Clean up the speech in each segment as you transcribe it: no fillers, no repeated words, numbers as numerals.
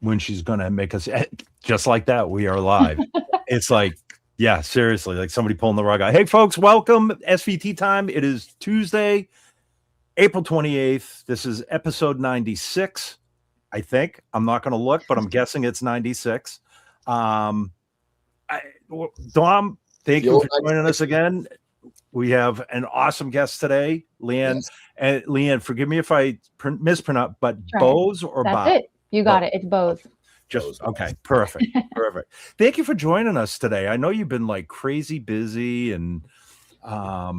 when she's going to make us just like that. We are live. It's like, yeah, seriously, like somebody pulling the rug out. Hey, folks, welcome. SVT time. It is Tuesday, April 28th. This is episode 96, I think. I'm not going to look, but I'm guessing it's 96. Dom, thank you for joining us again. We have an awesome guest today, Leanne. Yes. And Leanne, forgive me if I mispronounce, but Bowes or That's Bow? It. You got it. It's Bowes. Just okay, perfect. Thank you for joining us today. I know you've been like crazy busy but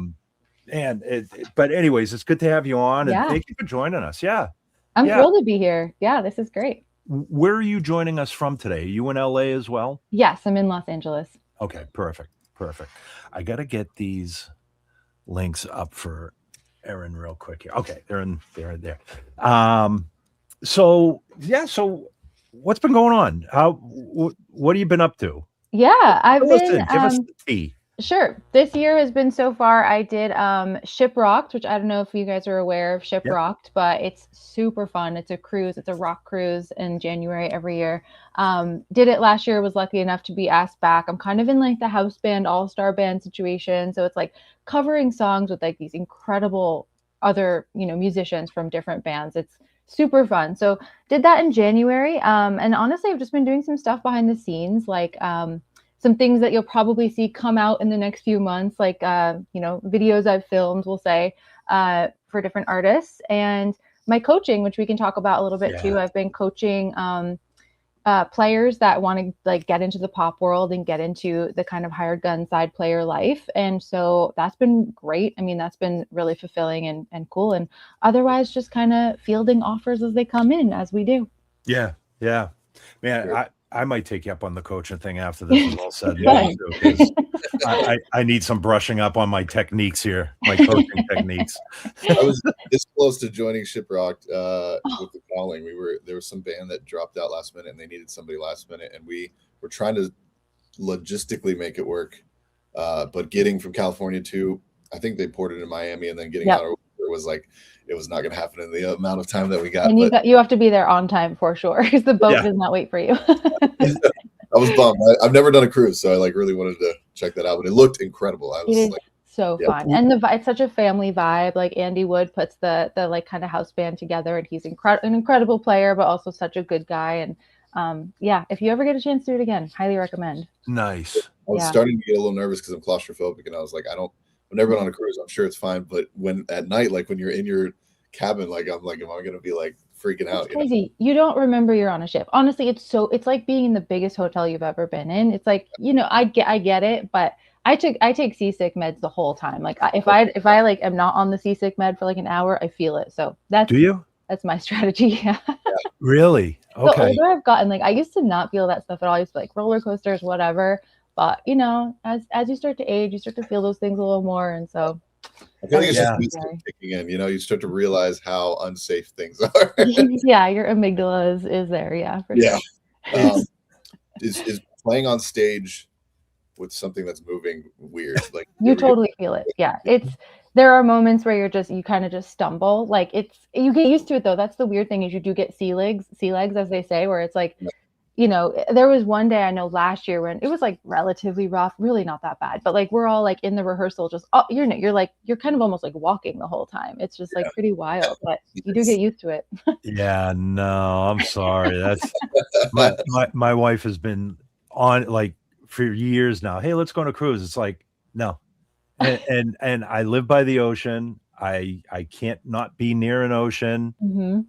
anyways, it's good to have you on, and thank you for joining us. Yeah, I'm thrilled to be here. Yeah, this is great. Where are you joining us from today? Are you in LA as well? Yes, I'm in Los Angeles. Okay, perfect. I got to get these links up for Erin real quick here. Okay, they're there. So what's been going on? What have you been up to? Yeah, I've been give us the tea. Sure. This year has been so far. I did Shiprocked, which I don't know if you guys are aware of Shiprocked, but it's super fun. It's a cruise. It's a rock cruise in January every year. Did it last year, was lucky enough to be asked back. I'm kind of in like the house band, all-star band situation. So it's like covering songs with like these incredible other, musicians from different bands. It's super fun. So did that in January. And honestly, I've just been doing some stuff behind the scenes, like some things that you'll probably see come out in the next few months, like, videos I've filmed, we'll say, for different artists, and my coaching, which we can talk about a little bit too. I've been coaching players that want to like get into the pop world and get into the kind of hired gun side player life. And so that's been great. I mean, that's been really fulfilling and cool. And otherwise just kind of fielding offers as they come in, as we do. Yeah. Man, I might take you up on the coaching thing after this is all said and done, because I need some brushing up on my techniques here, my coaching techniques. I was this close to joining Shiprocked with the calling. There was some band that dropped out last minute and they needed somebody last minute, and we were trying to logistically make it work. But getting from California to, I think they poured it in Miami, and then getting out of it was like, it was not going to happen in the amount of time that we got. And you have to be there on time for sure, because the boat does not wait for you. I was bummed. I've never done a cruise, so I like really wanted to check that out, but it looked incredible. It is so fun, and it's such a family vibe. Like Andy Wood puts the like kind of house band together, and he's an incredible player, but also such a good guy. And if you ever get a chance to do it again, highly recommend. Nice. I was starting to get a little nervous because I'm claustrophobic, and I was like, I've never been on a cruise. I'm sure it's fine, but when at night, like when you're in your cabin, like I'm like, am I gonna be like freaking out? It's crazy. You don't remember you're on a ship. Honestly, it's like being in the biggest hotel you've ever been in. It's like, I get it, but I take seasick meds the whole time. Like if I like am not on the seasick med for like an hour, I feel it. So do you? That's my strategy. Yeah. Really? Okay. The older I've gotten, like I used to not feel that stuff at all. I used to like roller coasters, whatever. But as you start to age, you start to feel those things a little more, and so. I feel like it's just kicking in. You start to realize how unsafe things are. Yeah, your amygdala is there. Yeah, for sure. Is playing on stage with something that's moving weird? Like you totally feel it. Yeah, there are moments where you kind of just stumble. Like you get used to it though. That's the weird thing, is you do get sea legs as they say, where it's like. There was one day I know last year when it was like relatively rough, really not that bad, but like we're all like in the rehearsal, just you're kind of almost like walking the whole time. It's just like pretty wild, but you do get used to it. Yeah, no, I'm sorry. That's my wife has been on like for years now. Hey, let's go on a cruise. It's like no, and I live by the ocean. I can't not be near an ocean. Mm-hmm.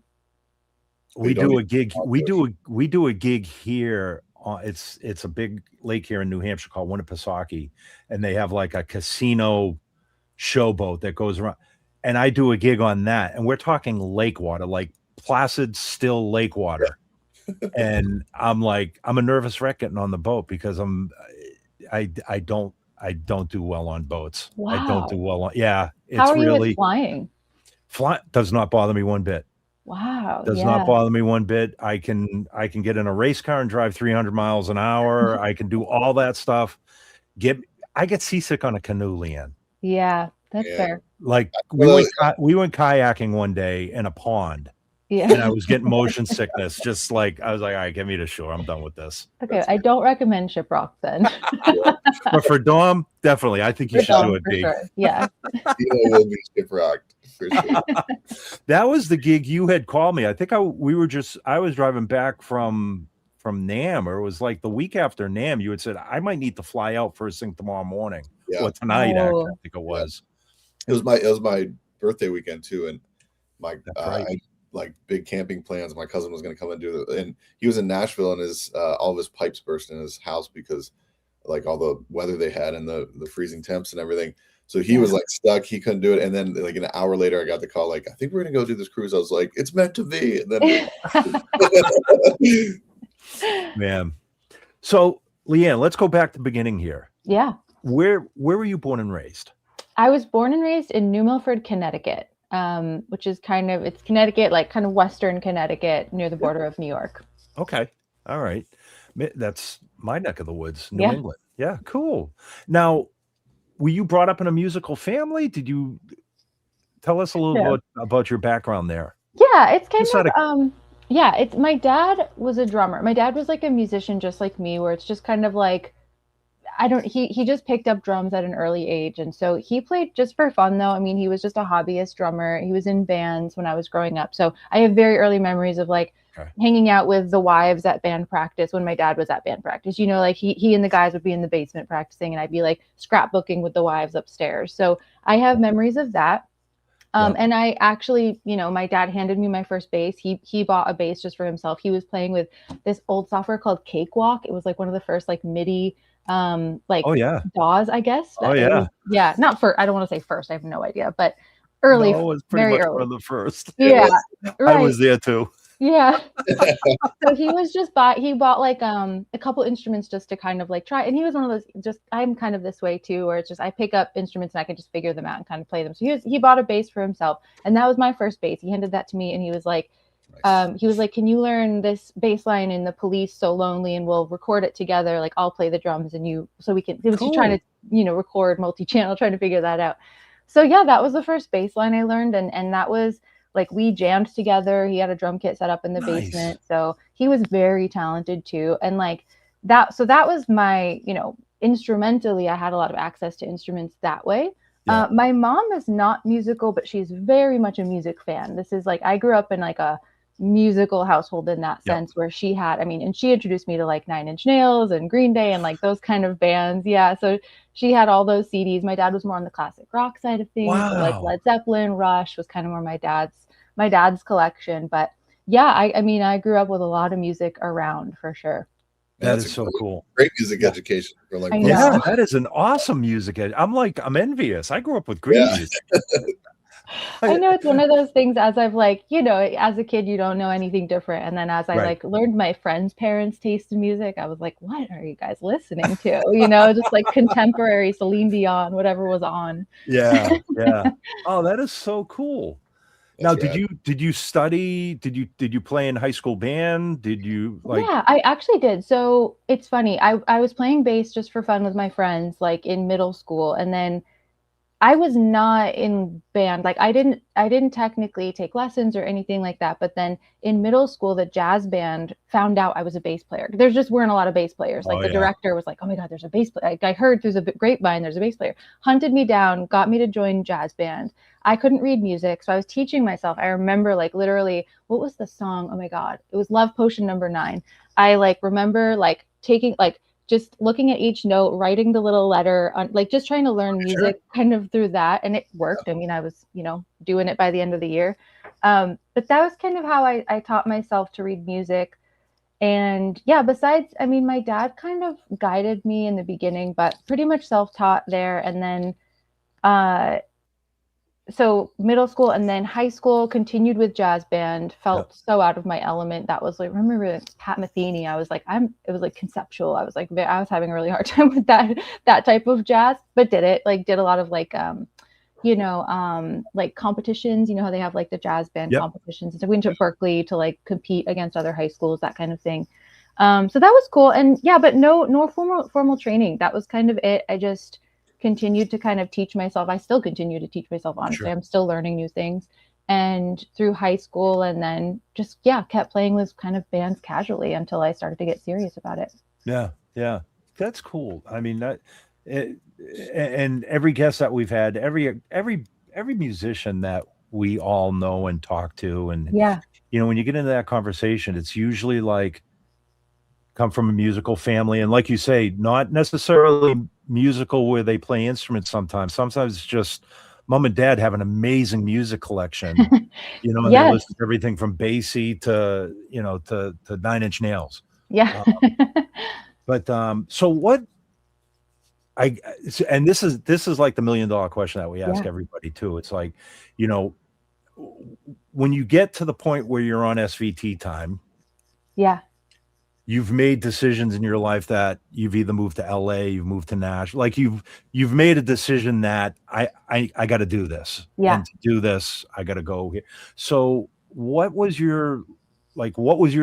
We do a gig. We do a gig here. It's a big lake here in New Hampshire called Winnipesaukee, and they have like a casino showboat that goes around. And I do a gig on that, and we're talking lake water, like placid, still lake water. And I'm like, I'm a nervous wreck getting on the boat because I don't do well on boats. Wow. I don't do well on. Yeah, it's How are really you at flying? Fly does not bother me one bit. Wow. Does not bother me one bit. I can get in a race car and drive 300 miles an hour. I can do all that stuff. I get seasick on a canoe, Leanne. Yeah, that's fair. Like we went kayaking one day in a pond, Yeah. And I was getting motion sickness. Just like, I was like, all right, get me to shore. I'm done with this. Okay, I don't recommend Shiprock then. But for Dom, definitely. I think you should do a for gig. sure. Yeah. Will be shiprocked for sure. That was the gig you had called me. I think I was driving back from NAMM, or it was like the week after NAMM. You had said I might need to fly out first thing tomorrow morning. Yeah. Or tonight, actually, Oh. I think it was. It was my birthday weekend too, and Right. I like big camping plans. My cousin was going to come and do it, and he was in Nashville, and his all of his pipes burst in his house because like all the weather they had and the freezing temps and everything. So he was like stuck. He couldn't do it. And then like an hour later, I got the call, like, I think we're going to go do this cruise. I was like, it's meant to be. And then Man. So Leanne, let's go back to the beginning here. Yeah. Where were you born and raised? I was born and raised in New Milford, Connecticut, which is it's Connecticut, like kind of Western Connecticut near the border of New York. Okay. All right. That's my neck of the woods, New England. Yeah, cool. Now, were you brought up in a musical family? Did you tell us a little bit about your background there? Yeah, it's kind of it's my dad was a drummer. My dad was like a musician just like me, where it's just kind of like he just picked up drums at an early age, and so he played just for fun though. I mean, he was just a hobbyist drummer. He was in bands when I was growing up. So I have very early memories of like hanging out with the wives at band practice when my dad was at band practice. You know, like he and the guys would be in the basement practicing, and I'd be like scrapbooking with the wives upstairs. So I have memories of that. And I actually, you know, my dad handed me my first bass. He bought a bass just for himself. He was playing with this old software called Cakewalk. It was like one of the first like MIDI DAWs, I guess. Not for, I don't want to say first, I have no idea, but early. No, it was pretty very much early. one of the first. Yeah, right. I was there too. Yeah. So he was he bought like a couple instruments just to kind of like try. And he was one of those, I'm kind of this way too, where it's just I pick up instruments and I can just figure them out and kind of play them. So he bought a bass for himself, and that was my first bass. He handed that to me, and he was like, can you learn this bass line in The Police, So Lonely, and we'll record it together. Like I'll play the drums and he was just trying to, you know, record multi-channel, trying to figure that out. So yeah, that was the first bass line I learned. And that was like, we jammed together. He had a drum kit set up in the basement. So he was very talented too. And like that, so that was my, you know, instrumentally, I had a lot of access to instruments that way. Yeah. My mom is not musical, but she's very much a music fan. This is like, I grew up in like a musical household in that sense, where she had, I mean, and she introduced me to like Nine Inch Nails and Green Day and like those kind of bands. Yeah. So she had all those CDs. My dad was more on the classic rock side of things. Wow. So like Led Zeppelin, Rush was kind of more my dad's collection. But yeah, I mean, I grew up with a lot of music around for sure. That is so cool. Great music education. For like that is an awesome music. I'm envious. I grew up with great music. I know it's one of those things, as I've like, you know, as a kid, you don't know anything different. And then as I like learned my friends' parents' taste in music, I was like, what are you guys listening to? You know, just like contemporary Celine Dion, whatever was on. Yeah. Oh, that is so cool. Now, did you study? Did you play in high school band? Did you like? Yeah, I actually did. So it's funny. I was playing bass just for fun with my friends, like in middle school, and then I was not in band. Like I didn't technically take lessons or anything like that. But then in middle school, the jazz band found out I was a bass player. There just weren't a lot of bass players. Like the director was like, oh my God, there's a bass player. Like, I heard through the grapevine, there's a bass player. Hunted me down, got me to join jazz band. I couldn't read music, so I was teaching myself. I remember like literally, what was the song? Oh my God. It was Love Potion No. 9. I like remember like taking like, just looking at each note, writing the little letter on, like just trying to learn music kind of through that. And it worked. I mean, I was, you know, doing it by the end of the year. But that was kind of how I taught myself to read music. And yeah, besides, I mean, my dad kind of guided me in the beginning, but pretty much self-taught there. And then, so middle school and then high school continued with jazz band, felt so out of my element. That was like, remember Pat Metheny, I was like, it was like conceptual. I was like, I was having a really hard time with that type of jazz, but did a lot of like, like competitions, you know how they have like the jazz band competitions. And so we went to Berkeley to like compete against other high schools, that kind of thing. So that was cool. And yeah, but no formal training. That was kind of it. I just continued to kind of teach myself. I still continue to teach myself, honestly. I'm still learning new things. and through high school, and then just, yeah, kept playing with kind of bands casually until I started to get serious about it. Yeah. Yeah. That's cool. I mean, and every guest that we've had, every musician that we all know and talk to, and Yeah. when you get into that conversation, it's usually like come from a musical family, and like you say, not necessarily musical where they play instruments. Sometimes it's just mom and dad have an amazing music collection, and they Yes. listen to everything from Basie to to Nine Inch Nails. Yeah. But so what and this is like the $1,000,000 question that we ask Yeah. everybody too. It's like, when you get to the point where you're on SVT time, Yeah. you've made decisions in your life that you've either moved to LA, you've moved to Nashville, like you've made a decision that I got to do this, Yeah. and to do this, I got to go here. So what was your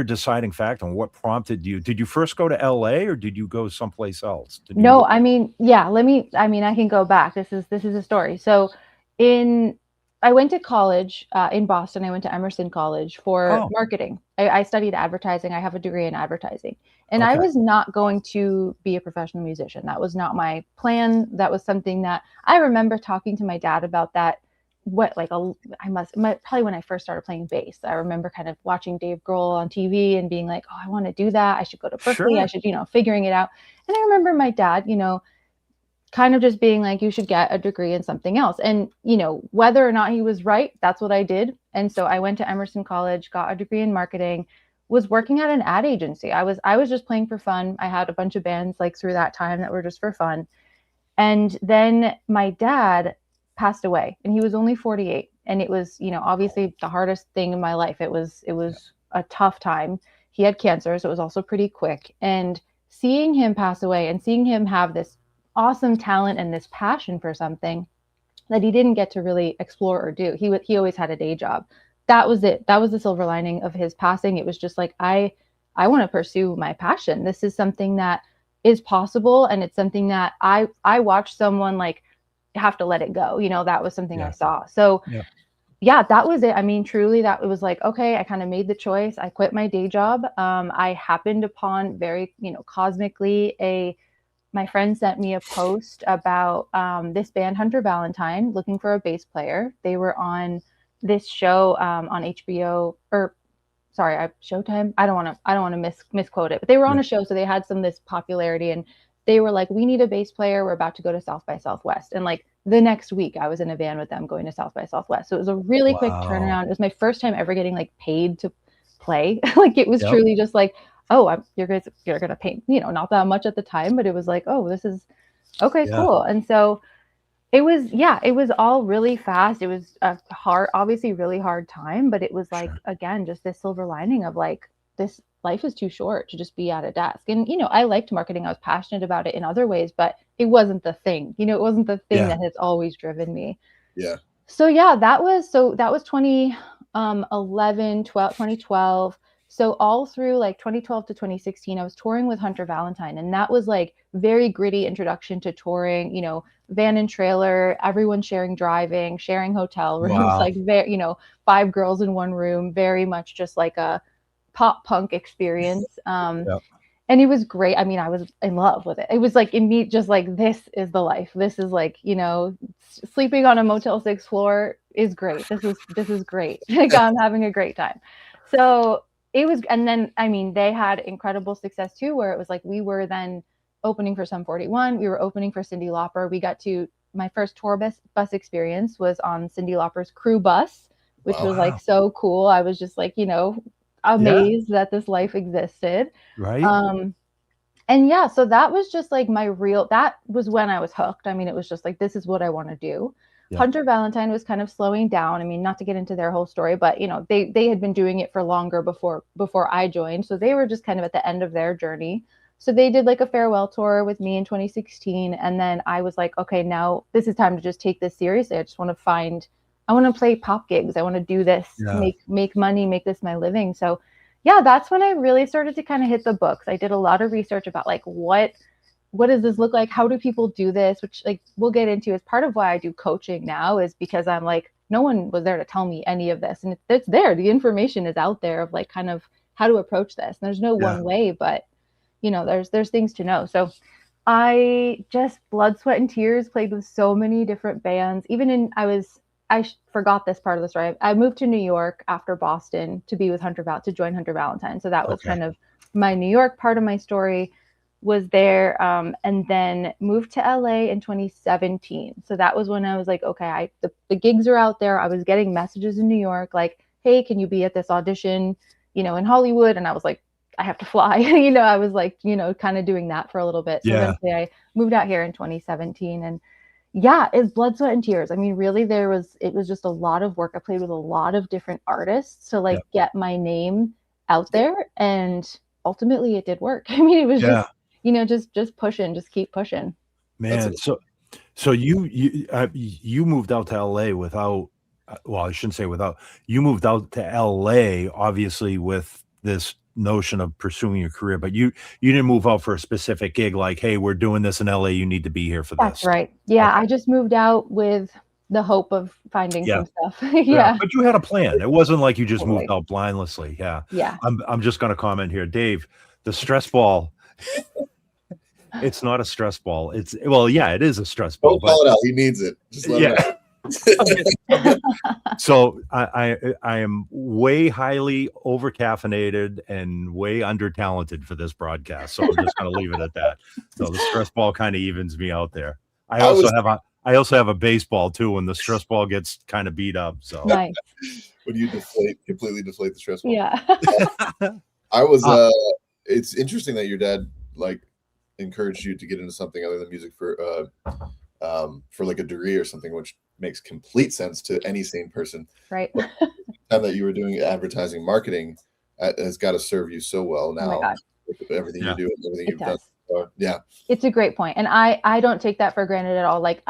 deciding factor, and what prompted you? Did you first go to LA, or did you go someplace else? No, I mean, yeah, I can go back. This is a story. So I went to college in Boston. I went to Emerson College for marketing. I studied advertising. I have a degree in advertising. And I was not going to be a professional musician. That was not my plan. That was something that I remember talking to my dad about that. Probably when I first started playing bass, I remember kind of watching Dave Grohl on TV and being like, oh, I want to do that. I should go to Berkeley. I should, figuring it out. And I remember my dad, kind of just being like, you should get a degree in something else. And, whether or not he was right, that's what I did. And so I went to Emerson College, got a degree in marketing, was working at an ad agency. I was just playing for fun. I had a bunch of bands like through that time that were just for fun. And then my dad passed away, and he was only 48. And it was, obviously the hardest thing in my life. It was a tough time. He had cancer, so it was also pretty quick. And seeing him pass away and seeing him have this awesome talent and this passion for something that he didn't get to really explore or do. He always had a day job. That was it. That was the silver lining of his passing. It was just like, I want to pursue my passion. This is something that is possible, and it's something that I watched someone like have to let it go. That was something I saw. So yeah, that was it. I mean, truly, that it was like, okay, I kind of made the choice. I quit my day job. I happened upon very, cosmically, my friend sent me a post about this band, Hunter Valentine, looking for a bass player. They were on this show on HBO, or sorry, Showtime. I don't want to misquote it, but they were on a show, so they had this popularity, and they were like, we need a bass player. We're about to go to South by Southwest. And like the next week I was in a van with them going to South by Southwest. So it was a really quick turnaround. It was my first time ever getting like paid to play. Like it was truly just like, oh, you're going to pay, not that much at the time, but it was like, oh, this is okay, cool. And so it was all really fast. It was a obviously really hard time, but it was like, again, just this silver lining of like, this life is too short to just be at a desk. And, I liked marketing. I was passionate about it in other ways, but it wasn't the thing, it wasn't the thing that has always driven me. Yeah. So yeah, that was 2012. So all through like 2012 to 2016, I was touring with Hunter Valentine. And that was like very gritty introduction to touring, van and trailer, everyone sharing driving, sharing hotel rooms, like very, 5 girls in one room, very much just like a pop punk experience. And it was great. I mean, I was in love with it. It was like just like, this is the life. This is like, sleeping on a Motel 6 floor is great. This is great. Like I'm having a great time. So it was, and then, I mean, they had incredible success too, where it was like, we were then opening for Sum 41. We were opening for Cyndi Lauper. My first tour bus experience was on Cyndi Lauper's crew bus, which was like so cool. I was just like, amazed that this life existed. Right. And yeah, so that was just like that was when I was hooked. I mean, it was just like, this is what I want to do. Hunter Valentine was kind of slowing down. I mean, not to get into their whole story, but they had been doing it for longer before I joined. So they were just kind of at the end of their journey. So they did like a farewell tour with me in 2016. And then I was like, okay, now this is time to just take this seriously. I want to play pop gigs. I want to do this, make money, make this my living. So yeah, that's when I really started to kind of hit the books. I did a lot of research about like, what does this look like? How do people do this? Which like we'll get into as part of why I do coaching now, is because I'm like, no one was there to tell me any of this. And it's there. The information is out there of like kind of how to approach this. And there's no one way, but you know, there's things to know. So I just blood, sweat, and tears played with so many different bands. Even forgot this part of the story. I moved to New York after Boston to be with to join Hunter Valentine. So that was kind of my New York part of my story was there. And then moved to LA in 2017. So that was when I was like, okay, the gigs are out there. I was getting messages in New York like, hey, can you be at this audition, you know, in Hollywood? And I was like, I have to fly. You know, I was like, you know, kind of doing that for a little bit. So eventually I moved out here in 2017, and yeah, it's blood, sweat, and tears. I mean, really, it was just a lot of work. I played with a lot of different artists to like get my name out there, and ultimately it did work. I mean, it was just, you know, just pushing, just keep pushing. Man, so you moved out to LA without, well, I shouldn't say without, you moved out to LA obviously with this notion of pursuing your career, but you didn't move out for a specific gig like, hey, we're doing this in LA, you need to be here for this. That's right. Yeah, okay. I just moved out with the hope of finding some stuff. Yeah. But you had a plan. It wasn't like you just moved out blindlessly. Yeah. I'm just going to comment here, Dave, the stress ball. It's not a stress ball. It is a stress ball. Don't call it out. He needs it. Just let him out. So I am way highly over caffeinated and way under talented for this broadcast. So I'm just going to leave it at that. So the stress ball kind of evens me out there. I also have a baseball too when the stress ball gets kind of beat up. So nice. When you completely deflate the stress ball. Yeah. It's interesting that your dad like encouraged you to get into something other than music for like a degree or something, which makes complete sense to any sane person. Right. The time that you were doing advertising marketing has got to serve you so well now. Oh my God. With everything you do and everything you've done. Yeah. It's a great point. And I don't take that for granted at all. Like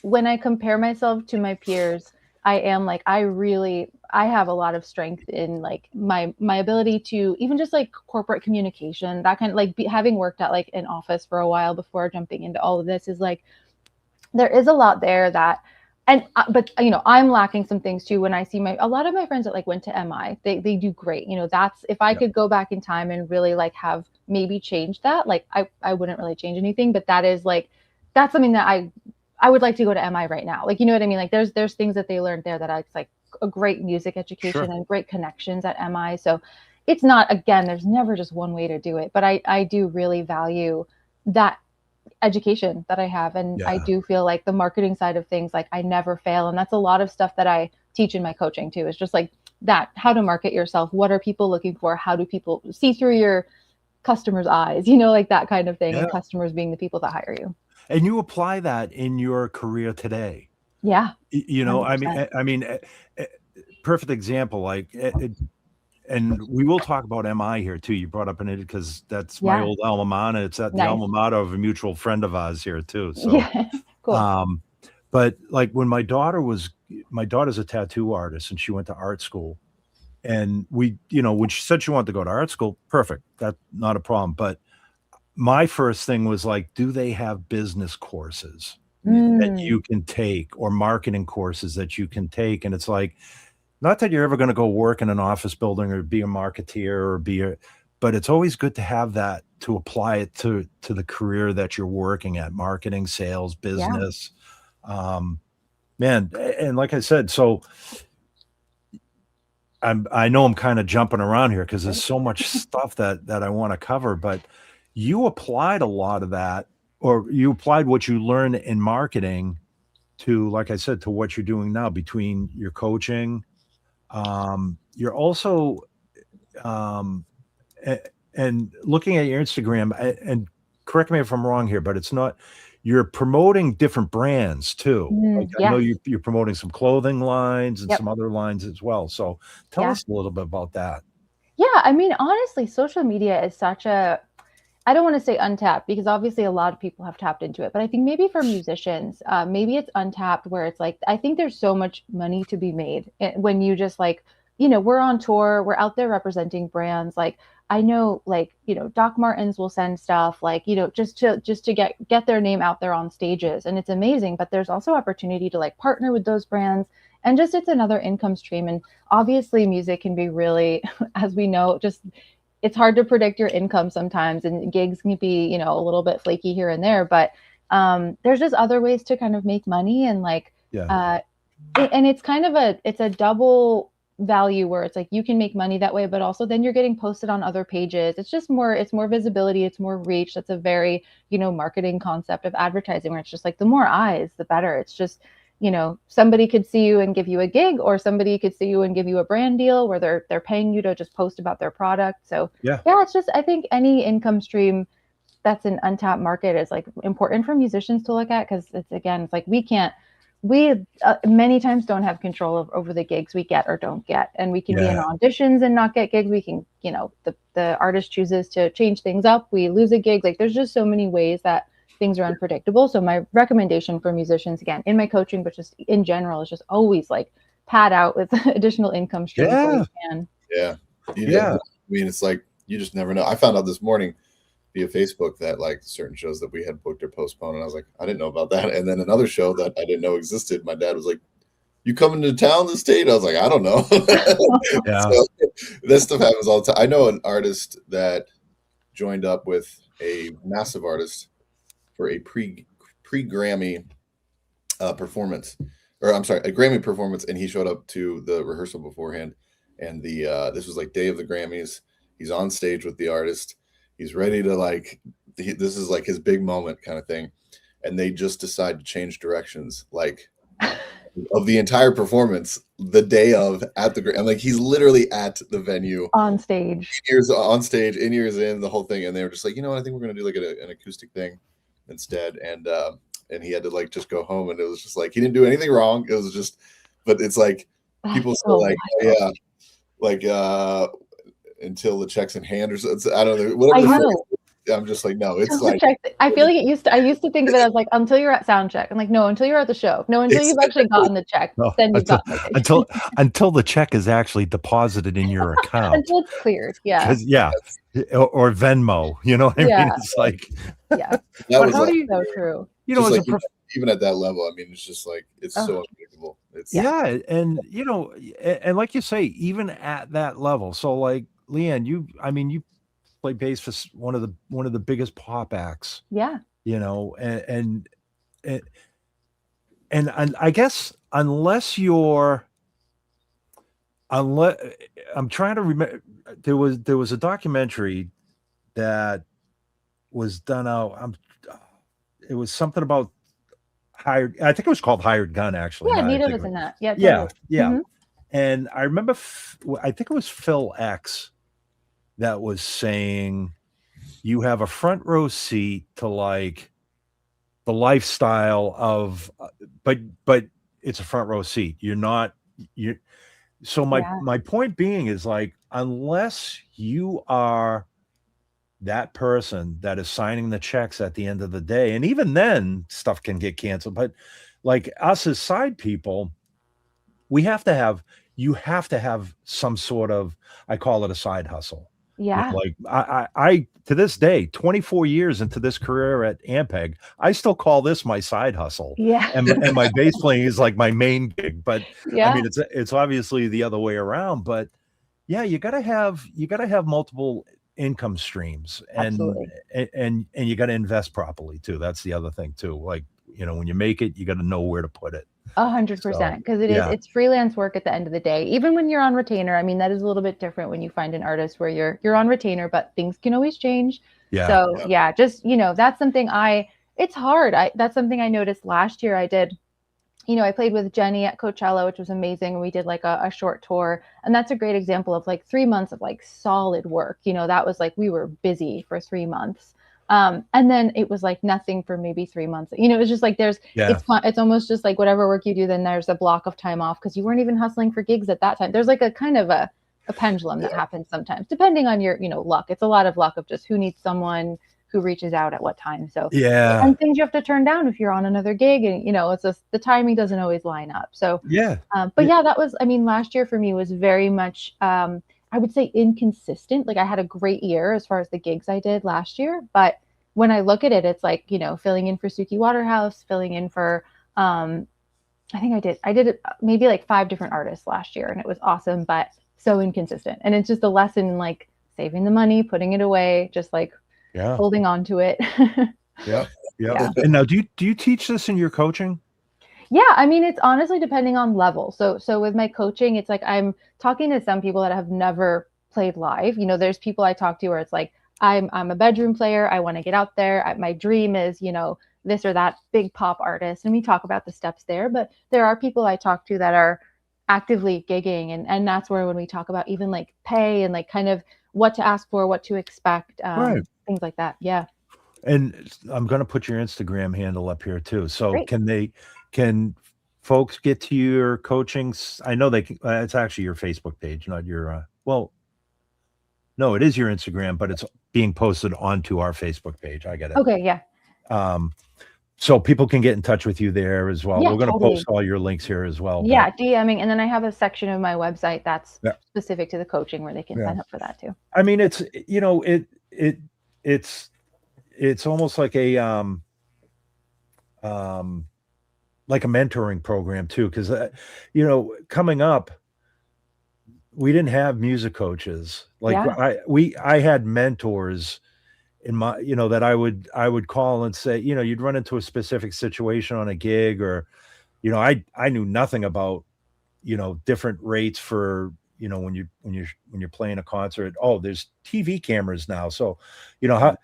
when I compare myself to my peers, I am like, I have a lot of strength in like my ability to even just like corporate communication, that kind of like having worked at like an office for a while before jumping into all of this is like, there is a lot there that, but you know, I'm lacking some things too. When I see a lot of my friends that like went to MI, they do great. You know, that's, if I could go back in time and really like have maybe changed that, like I wouldn't really change anything, but that is like, that's something that I would like to go to MI right now. Like, you know what I mean? Like there's things that they learned there that it's like a great music education and great connections at MI. So it's not, again, there's never just one way to do it, but I do really value that education that I have. And I do feel like the marketing side of things, like I never fail. And that's a lot of stuff that I teach in my coaching too. It's just like that, how to market yourself. What are people looking for? How do people see through your customers' eyes, you know, like that kind of thing. And customers being the people that hire you. And you apply that in your career today. Yeah. You know, 100%. I mean, perfect example, like, and we will talk about MI here too. You brought up in it because that's my old alma mater. It's at the alma mater of a mutual friend of ours here too. So, cool. But like when my daughter's a tattoo artist and she went to art school, and we, you know, when she said she wanted to go to art school, perfect. That's not a problem. But my first thing was like, do they have business courses that you can take or marketing courses that you can take? And it's like, not that you're ever going to go work in an office building or be a marketeer or but it's always good to have that, to apply it to the career that you're working at, marketing, sales, business. Man. And like I said, so I know I'm kind of jumping around here because there's so much stuff that I want to cover, but you applied a lot of that, or you applied what you learned in marketing to, like I said, to what you're doing now between your coaching. You're also, and looking at your Instagram, and correct me if I'm wrong here, but it's not, you're promoting different brands too. Like I know you're promoting some clothing lines and some other lines as well. So tell us a little bit about that. Yeah. I mean, honestly, social media is such I don't want to say untapped because obviously a lot of people have tapped into it, but I think maybe for musicians, maybe it's untapped where it's like, I think there's so much money to be made when you just like, you know, we're on tour, we're out there representing brands. Like I know, like, you know, Doc Martens will send stuff like, you know, just to get their name out there on stages, and it's amazing, but there's also opportunity to like partner with those brands And just it's another income stream. And obviously music can be really, as we know, just it's hard to predict your income sometimes, and gigs can be, you know, a little bit flaky here and there, but there's just other ways to kind of make money. And like and it's kind of it's a double value where it's like you can make money that way, but also then you're getting posted on other pages. It's more visibility, it's more reach. That's a very, you know, marketing concept of advertising, where it's just like the more eyes the better. It's just, you know, somebody could see you and give you a gig, or somebody could see you and give you a brand deal where they're paying you to just post about their product. So yeah, it's just, I think any income stream that's an untapped market is like important for musicians to look at, because it's like we many times don't have control over the gigs we get or don't get, and we can be in auditions and not get gigs. We can, you know, the artist chooses to change things up, we lose a gig. Like there's just so many ways that things are unpredictable. So my recommendation for musicians, again, in my coaching, but just in general, is just always like pad out with additional income streams where you can. I mean, it's like you just never know. I found out this morning via Facebook that like certain shows that we had booked or postponed, and I was like, I didn't know about that. And then another show that I didn't know existed, my dad was like, "You coming to town this date?" I was like, I don't know. So this stuff happens all the time. I know an artist that joined up with a massive artist for a pre-Grammy performance, or I'm sorry, a Grammy performance, and he showed up to the rehearsal beforehand, and this was like day of the Grammys. He's on stage with the artist. He's ready to this is like his big moment kind of thing. And they just decide to change directions, like of the entire performance the day of at the, and like he's literally at the venue on stage, in years in the whole thing. And they were just like, you know what, I think we're going to do like an acoustic thing instead. And he had to like just go home, and it was just like, he didn't do anything wrong. It was just, but it's like people still like, until the check's in hand or something. I don't know. Whatever. I'm just like, no, it's like, I feel like I used to think of it as like, until you're at sound check. I'm like, no, until you're at the show. No, until you've actually gotten the check. Then you've gotten the until the check is actually deposited in your account. Until it's cleared. Yeah. Or Venmo, you know what I mean? It's like, that was so true. You know, like, even at that level, I mean, it's just like, it's so unbelievable. It's and you know, and like you say, even at that level. So like, Leanne, you play bass for one of the biggest pop acts. Yeah. You know, and I guess unless I'm trying to remember, there was a documentary that was done out. It was something about hired. I think it was called Hired Gun, actually. Yeah, Nita was in that. Yeah. Totally. Yeah. Mm-hmm. And I remember, I think it was Phil X that was saying, you have a front row seat to like the lifestyle of, but it's a front row seat. So my point being is like, unless you are that person that is signing the checks at the end of the day, and even then stuff can get canceled, but like us as side people, you have to have some sort of, I call it a side hustle. Yeah. You know, like I to this day, 24 years into this career at Ampeg, I still call this my side hustle. Yeah. And my bass playing is like my main gig. But I mean, it's obviously the other way around. But yeah, you gotta have multiple income streams, and you got to invest properly too. That's the other thing too. Like, you know, when you make it, you got to know where to put it. 100%, because it's freelance work at the end of the day. Even when you're on retainer, I mean, that is a little bit different when you find an artist where you're on retainer, but things can always change. So just, you know, that's something it's hard. That's something I noticed last year. I did, you know, I played with Jenny at Coachella, which was amazing. We did like a short tour, and that's a great example of like 3 months of like solid work. You know, that was like, we were busy for 3 months. And then it was like nothing for maybe 3 months. You know, it's just like it's almost just like whatever work you do, then there's a block of time off because you weren't even hustling for gigs at that time. There's like a kind of a pendulum that happens sometimes, depending on your, you know, luck. It's a lot of luck of just who needs someone, who reaches out at what time. So and things you have to turn down if you're on another gig, and you know, it's just the timing doesn't always line up. So that was, I mean, last year for me was very much I would say inconsistent. Like I had a great year as far as the gigs I did last year, but when I look at it, it's like, you know, filling in for Suki Waterhouse, filling in for I think I did maybe like 5 different artists last year, and it was awesome, but so inconsistent. And it's just a lesson in like saving the money, putting it away, just like holding on to it. Yeah. And now, do you teach this in your coaching? Yeah, I mean, it's honestly depending on level. So with my coaching, it's like I'm talking to some people that have never played live. You know, there's people I talk to where it's like I'm a bedroom player. I want to get out there. My dream is, you know, this or that big pop artist, and we talk about the steps there. But there are people I talk to that are actively gigging, and that's where when we talk about even like pay and like kind of what to ask for, what to expect, things like that. Yeah. And I'm going to put your Instagram handle up here too. So Great. can folks get to your coaching? I know they can. It's actually your Facebook page, not your, no, it is your Instagram, but it's being posted onto our Facebook page. I get it. Okay. Yeah. So people can get in touch with you there as well. Yeah, we're going to post all your links here as well. Yeah, DMing, and then I have a section of my website that's specific to the coaching where they can sign up for that too. I mean, it's, you know, it's almost like a mentoring program too, because you know, coming up, we didn't have music coaches. Like I had mentors in my, you know, that I would call and say, you know, you'd run into a specific situation on a gig, or, you know, I knew nothing about, you know, different rates for, you know, when you're playing a concert. Oh, there's TV cameras now, so, you know, how.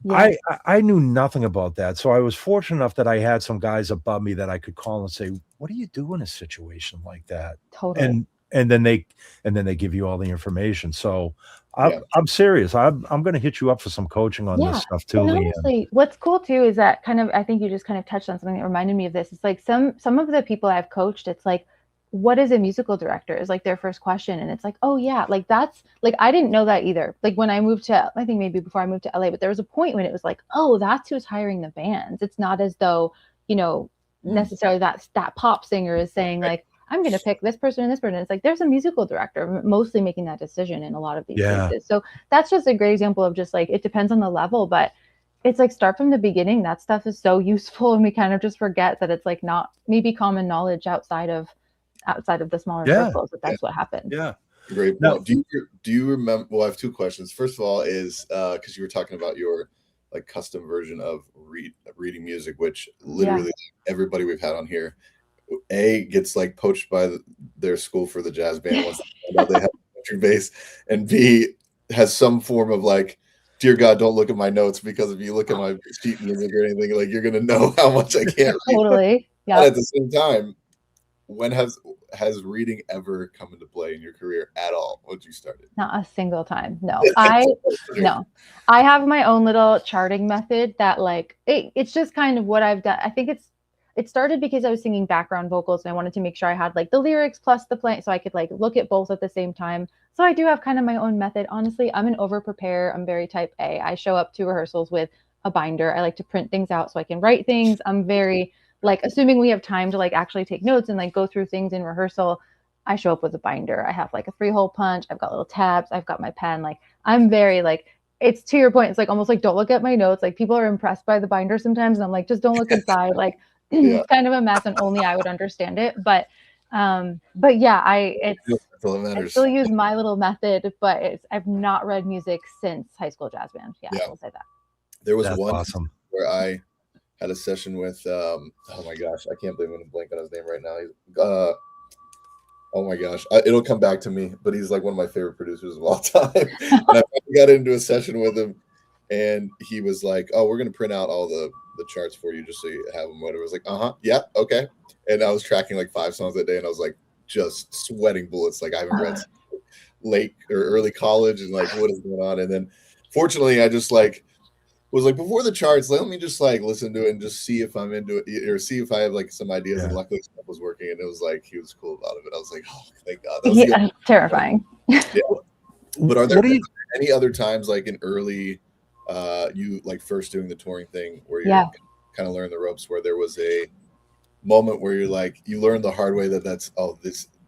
Yeah. I knew nothing about that. So I was fortunate enough that I had some guys above me that I could call and say, what do you do in a situation like that? Totally. And then they give you all the information. So I'm serious. I'm going to hit you up for some coaching on this stuff too. And honestly, what's cool too is that kind of, I think you just kind of touched on something that reminded me of this. It's like some of the people I've coached, it's like, what is a musical director is like their first question. And it's like, oh yeah, like that's like, I didn't know that either. Like when I moved to, I think maybe before I moved to LA, but there was a point when it was like, oh, that's who's hiring the bands. It's not as though, you know, necessarily that pop singer is saying like, I'm going to pick this person and this person. It's like, there's a musical director mostly making that decision in a lot of these cases. So that's just a great example of just like, it depends on the level, but it's like start from the beginning. That stuff is so useful. And we kind of just forget that it's like not maybe common knowledge outside of the smaller circles, but that's what happened. Yeah. Great. Now, do you remember, well, I have 2 questions. First of all is, cause you were talking about your like custom version of reading music, which literally everybody we've had on here, A, gets like poached by their school for the jazz band once they have a country bass, and B, has some form of like, dear God, don't look at my notes, because if you look at my sheet music or anything, like you're gonna know how much I can't read. Totally. Yeah. But at the same time, when has reading ever come into play in your career at all once you started? Not a single time. No. I have my own little charting method that like it's just kind of what I've done. I think it started because I was singing background vocals and I wanted to make sure I had like the lyrics plus the play, so I could like look at both at the same time. So I do have kind of my own method. Honestly, I'm an over preparer. I'm very type A. I show up to rehearsals with a binder. I like to print things out so I can write things. I'm very like, assuming we have time to like actually take notes and like go through things in rehearsal, I show up with a binder. I have like a 3-hole punch. I've got little tabs. I've got my pen. Like I'm very like, it's to your point. It's like almost like, don't look at my notes. Like people are impressed by the binder sometimes. And I'm like, just don't look inside. Like it's kind of a mess and only I would understand it. But yeah, I still use my little method, but I've not read music since high school jazz band. Yeah. I will say that. There was one where I had a session with oh my gosh, I can't believe I'm gonna blank on his name right now. He's oh my gosh, it'll come back to me, but he's like one of my favorite producers of all time. And I got into a session with him, and he was like, oh, we're gonna print out all the charts for you just so you have them. Whatever. I was like, yeah, okay. And I was tracking like 5 songs that day, and I was like just sweating bullets. Like I haven't read late or early college, and like what is going on? And then fortunately I just like was like, before the charts, let me just like listen to it and just see if I'm into it, or see if I have like some ideas. And luckily stuff was working, and it was like he was cool about it. I was like, oh, thank God. That was terrifying. Yeah. But are there any other times like in early you like first doing the touring thing where you kind of learn the ropes, where there was a moment where you're like, you learned the hard way that this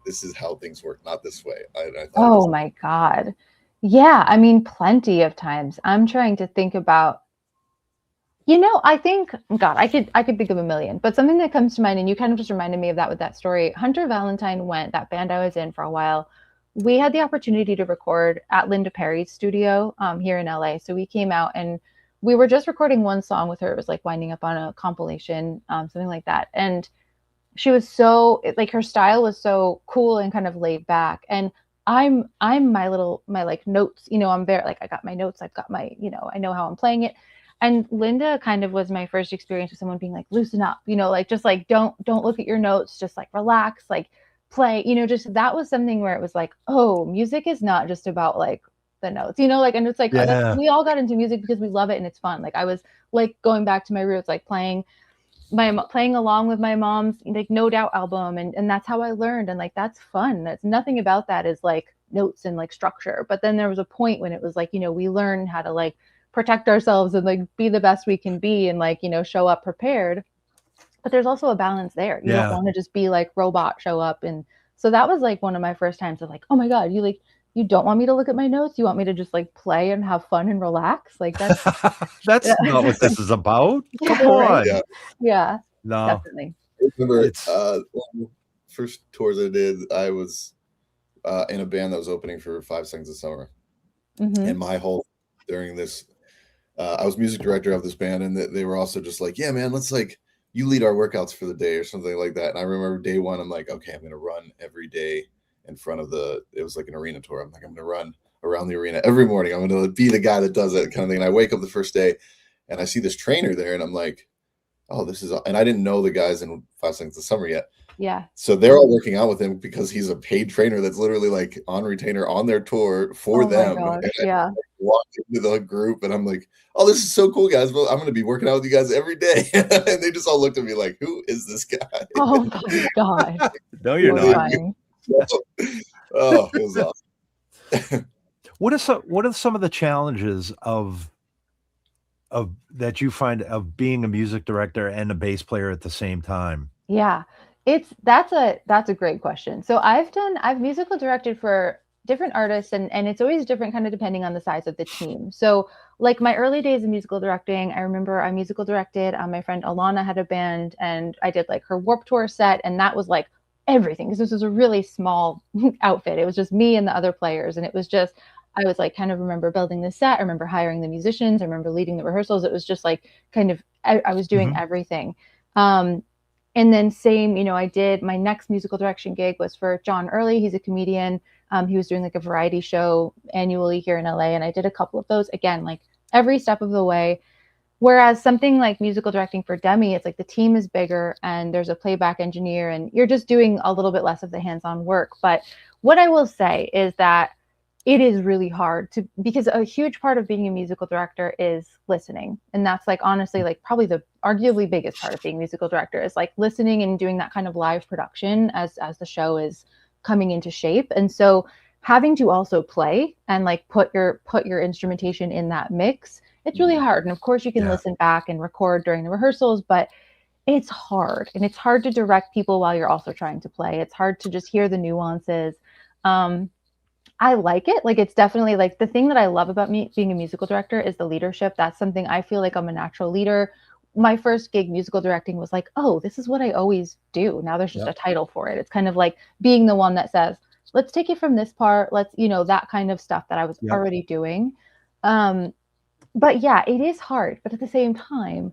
is how things work, not this way? Oh my God. Yeah. I mean, plenty of times. I'm trying to think about You know, I think, God, I could think of a million, but something that comes to mind, and you kind of just reminded me of that with that story. Hunter Valentine went, that band I was in for a while. We had the opportunity to record at Linda Perry's studio here in LA. So we came out and we were just recording one song with her. It was like winding up on a compilation, something like that. And she was so like, her style was so cool and kind of laid back. And I'm my like notes, you know, I'm very like, I got my notes, I've got my, you know, I know how I'm playing it. And Linda kind of was my first experience with someone being like, loosen up, you know, like just like don't look at your notes, just like relax, like play, you know, just that was something where it was like, oh, music is not just about like the notes, you know, like, and it's like, oh, that's, Yeah. we all got into music because we love it and it's fun. Like I was like going back to my roots, like playing along with my mom's like No Doubt album, and that's how I learned, and like that's fun. That's nothing about that is like notes and like structure. But then there was a point when it was like, you know, we learn how to like protect ourselves and like be the best we can be and like, you know, show up prepared. But there's also a balance there. You don't Yeah. want to just be like robot show up. And so that was like one of my first times of like, oh my God, you don't want me to look at my notes. You want me to just like play and have fun and relax. Like that's That's not what this is about. yeah, Come right? on. Yeah. Yeah, No, definitely. I remember it's first tours I did, I was in a band that was opening for 5 Seconds of Summer. Mm-hmm. And my whole during this, I was music director of this band, and they were also just like, yeah, man, let's like you lead our workouts for the day or something like that. And I remember day one, I'm like, okay, I'm gonna run every day in front of it was like an arena tour. I'm like, I'm gonna run around the arena every morning. I'm gonna be the guy that does it kind of thing. And I wake up the first day and I see this trainer there, and I'm like, oh, this is, and I didn't know the guys in 5 Seconds of Summer yet. Yeah. So they're all working out with him because he's a paid trainer that's literally like on retainer on their tour for them. Oh my gosh, And yeah. I walk into the group and I'm like, oh, this is so cool, guys. Well, I'm going to be working out with you guys every day. And they just all looked at me like, who is this guy? Oh my God. no, you're not. Horrifying. Oh, it was awesome. What are some of the challenges of that you find of being a music director and a bass player at the same time? Yeah. That's a great question. So I've musical directed for different artists, and it's always different kind of depending on the size of the team. So like my early days of musical directing, I remember I musical directed, my friend Alana had a band, and I did like her Warped Tour set, and that was like everything because this was a really small outfit. It was just me and the other players, and it was just, I was like kind of remember building the set. I remember hiring the musicians. I remember leading the rehearsals. It was just like kind of I was doing everything. And then same, you know, I did my next musical direction gig was for John Early. He's a comedian. He was doing like a variety show annually here in LA, and I did a couple of those again, like every step of the way. Whereas something like musical directing for Demi, it's like the team is bigger and there's a playback engineer and you're just doing a little bit less of the hands-on work. But what I will say is that it is really hard to, because a huge part of being a musical director is listening. And that's like, honestly, like probably the arguably biggest part of being a musical director is like listening and doing that kind of live production as the show is coming into shape. And so having to also play and like put your instrumentation in that mix, it's really hard. And of course you can listen back and record during the rehearsals, but it's hard. And it's hard to direct people while you're also trying to play. It's hard to just hear the nuances. I like it. Like, it's definitely like the thing that I love about me being a musical director is the leadership. That's something I feel like I'm a natural leader. My first gig musical directing was like, oh, this is what I always do. Now there's just a title for it. It's kind of like being the one that says, let's take it from this part. Let's, you know, that kind of stuff that I was already doing. But yeah, it is hard. But at the same time,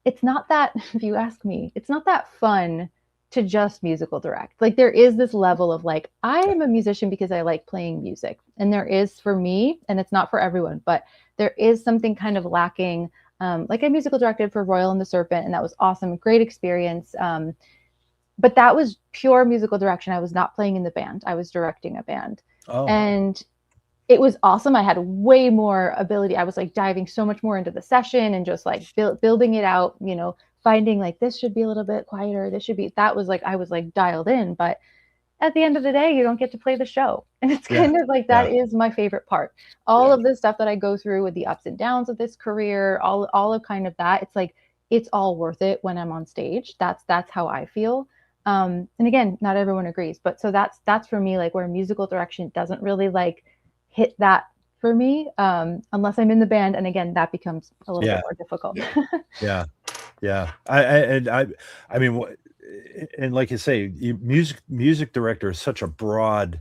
it's not that, if you ask me, it's not that fun to just musical direct. Like, there is this level of like, I am a musician because I like playing music. And there is for me, and it's not for everyone, but there is something kind of lacking. Like, I musical directed for Royal and the Serpent, and that was awesome. Great experience. But that was pure musical direction. I was not playing in the band. I was directing a band. And it was awesome. I had way more ability. I was like diving so much more into the session and just like building it out, you know, finding like, this should be a little bit quieter. This should be, that was like, I was like dialed in, but at the end of the day, you don't get to play the show. And it's kind of like, that is my favorite part. All of this stuff that I go through with the ups and downs of this career, all of kind of that, it's like, it's all worth it when I'm on stage. That's how I feel. And again, not everyone agrees, but so that's for me, like, where musical direction doesn't really like hit that for me, unless I'm in the band, and again, that becomes a little bit more difficult. Yeah. I mean, and like you say, music director is such a broad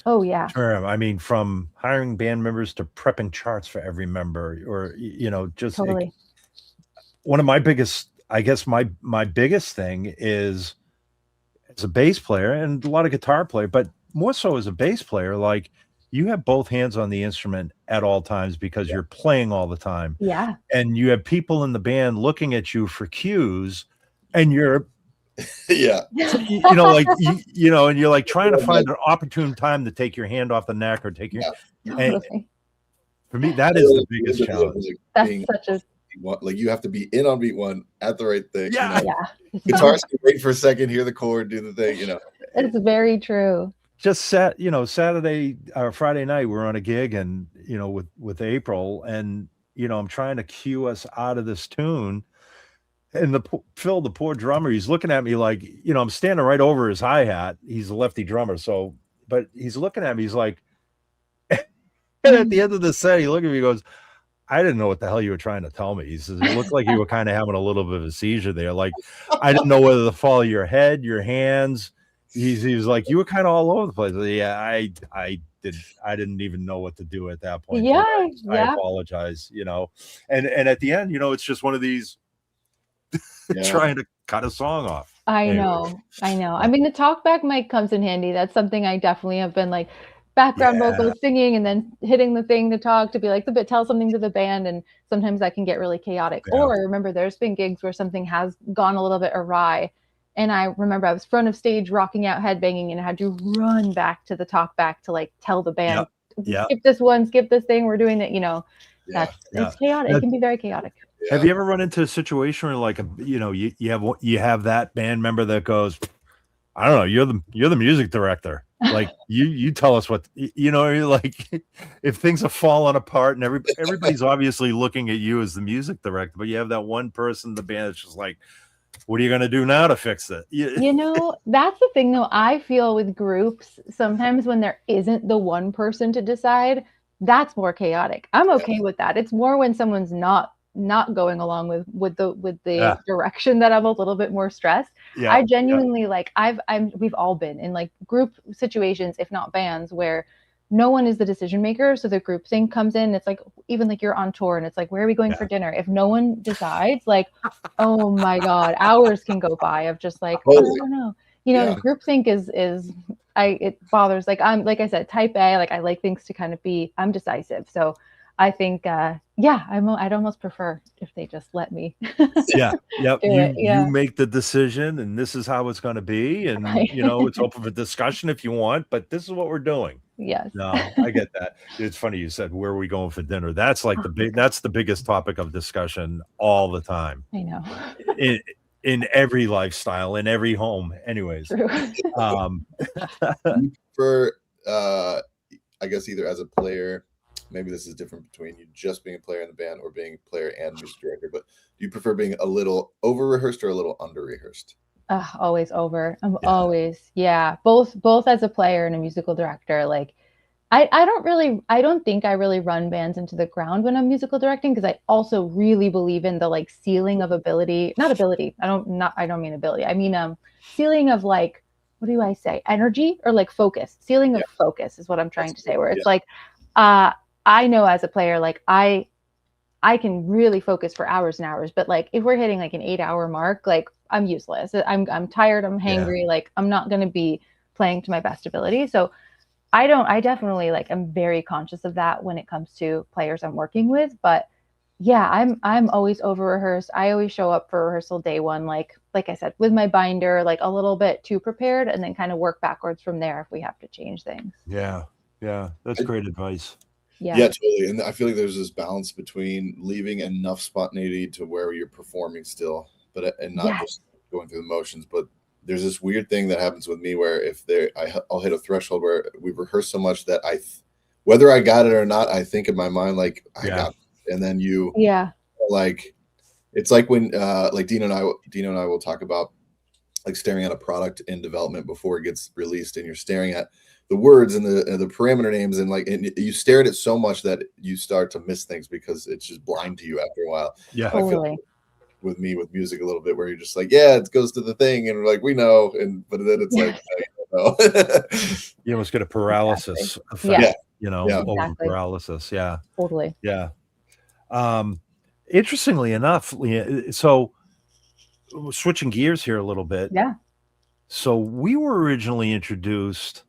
term. I mean, from hiring band members to prepping charts for every member, or just Totally. one of my biggest, I guess my biggest thing is, as a bass player and a lot of guitar player, but more so as a bass player, like, you have both hands on the instrument at all times because you're playing all the time. Yeah. And you have people in the band looking at you for cues, and you're yeah, like, and you're like trying to find an opportune time to take your hand off the neck or take your Totally. for me, that is the biggest challenge. That's such a like, you have to be in on beat one at the right thing. Yeah. Guitars can wait for a second, hear the chord, do the thing. It's very true. Just Saturday or Friday night, we're on a gig, and with April, and I'm trying to cue us out of this tune, and Phil, the poor drummer, he's looking at me like, I'm standing right over his hi-hat. He's a lefty drummer, but he's looking at me, he's like, and at the end of the set, he looked at me, he goes, I didn't know what the hell you were trying to tell me. He says, it looked like you were kind of having a little bit of a seizure there. Like, I didn't know whether to follow your head, your hands. He was like, you were kind of all over the place. Yeah, I didn't even know what to do at that point. I apologize, and at the end, it's just one of these trying to cut a song off. I know. I mean, the talkback mic comes in handy. That's something I definitely have been like, background vocals, singing, and then hitting the thing to talk, to be like tell something to the band, and sometimes that can get really chaotic. Or remember, there's been gigs where something has gone a little bit awry, and I remember I was front of stage rocking out, headbanging, and I had to run back to the talkback to like tell the band, skip this one, skip this thing, we're doing it. It's chaotic. It can be very chaotic. Have you ever run into a situation where, like, you have that band member that goes, I don't know, you're the music director. Like, you tell us what, like, if things are falling apart and everybody's obviously looking at you as the music director, but you have that one person in the band that's just like, what are you going to do now to fix it? That's the thing though. I feel with groups, sometimes when there isn't the one person to decide, that's more chaotic. I'm okay with that. It's more when someone's not going along with the direction that I'm a little bit more stressed. I genuinely we've all been in like group situations, if not bands, where no one is the decision maker. So the group thing comes in. It's like, even like you're on tour and it's like, where are we going for dinner? If no one decides, like, oh my God, hours can go by of just like, I don't know. Group think is it bothers. Like, I'm, like I said, type A, like I like things to kind of I'm decisive. So I think, I'd almost prefer if they just let me. You make the decision, and this is how it's going to be, and it's open for discussion if you want, but this is what we're doing. Yes. No, I get that. It's funny you said, where are we going for dinner? That's like that's the biggest topic of discussion all the time. I know. In every lifestyle, in every home, anyways. For I guess either as a player, maybe this is different between you just being a player in the band or being a player and music director, but do you prefer being a little over rehearsed or a little under rehearsed? Always over. I'm always, both as a player and a musical director. Like, I don't think I really run bands into the ground when I'm musical directing, because I also really believe in the like ceiling of ability, not ability. I don't mean ability. I mean, ceiling of like, what do I say? Energy, or like focus. Ceiling of focus is what I'm trying to say, where it's like, I know as a player, like I can really focus for hours and hours, but like if we're hitting like an 8-hour mark, like I'm useless. I'm tired. I'm hangry. Like I'm not going to be playing to my best ability. So I definitely like, I'm very conscious of that when it comes to players I'm working with. But I'm always over rehearsed. I always show up for rehearsal day one, like I said, with my binder, like a little bit too prepared, and then kind of work backwards from there if we have to change things. Yeah. That's great advice. Yeah, totally. And I feel like there's this balance between leaving enough spontaneity to where you're performing still, and not just going through the motions. But there's this weird thing that happens with me where I'll hit a threshold where we've rehearsed so much that whether I got it or not, I think in my mind, like, I got it. And then like, it's like when like Dino and I will talk about like staring at a product in development before it gets released, and you're staring at the words and the parameter names, and like, and you stare at it so much that you start to miss things because it's just blind to you after a while. Yeah. I feel like with me with music a little bit, where you're just like, yeah, it goes to the thing, and we're like, we know, but then it's like, no, you don't know. You almost get a paralysis effect, Yeah. you know, over paralysis. Yeah. Totally. Yeah. Interestingly enough, Leanne, so switching gears here a little bit. Yeah. So we were originally introduced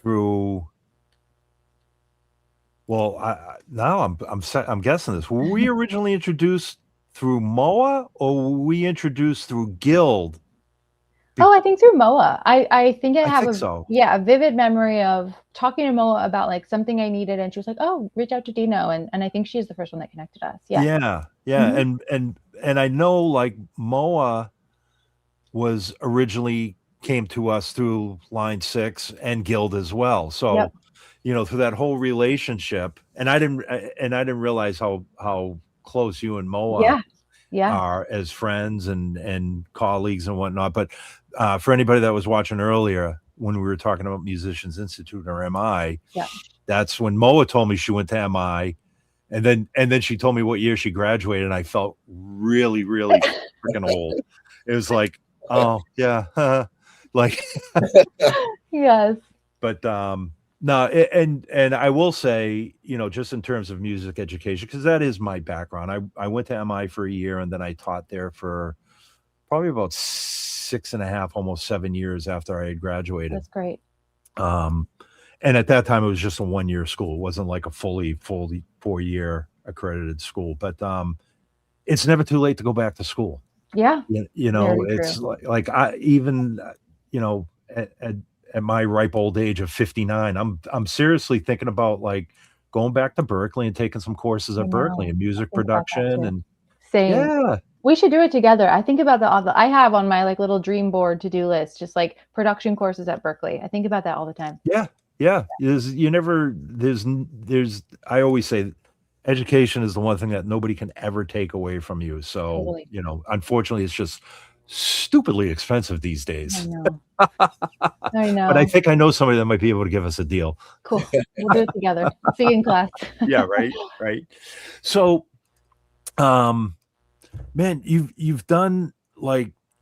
through, well, I'm guessing this. Were we originally introduced through MOA, or were we introduced through Guild? Oh, I think through MOA. I think I have a vivid memory of talking to MOA about like something I needed, and she was like, "Oh, reach out to Dino," and I think she's the first one that connected us. Yeah. And I know like MOA was originally came to us through Line 6 and Guild as well. So, you know, through that whole relationship, and I didn't realize how close you and MOA are as friends and colleagues and whatnot. But for anybody that was watching earlier, when we were talking about Musicians Institute or MI, that's when MOA told me she went to MI, and then she told me what year she graduated, and I felt really, really freaking old. It was like, oh yeah, like yes. But no, and I will say, you know, just in terms of music education, because that is my background. I went to MI for a year, and then I taught there for probably about 6.5, almost 7 years after I had graduated. That's great. And at that time, it was just a 1-year school. It wasn't like a fully 4-year accredited school. But it's never too late to go back to school. Yeah. You know, it's like I even, you know, at my ripe old age of 59, I'm seriously thinking about like going back to Berkeley and taking some courses at Berkeley in music production. And same. We should do it together. I think about I have on my like little dream board to-do list, just like production courses at Berkeley. I think about that all the time. Yeah. I always say education is the one thing that nobody can ever take away from you. So, you know, unfortunately, it's just stupidly expensive these days. I know. But I think I know somebody that might be able to give us a deal. Cool. We'll do it together. See you in class. Yeah, right. So, man, you've done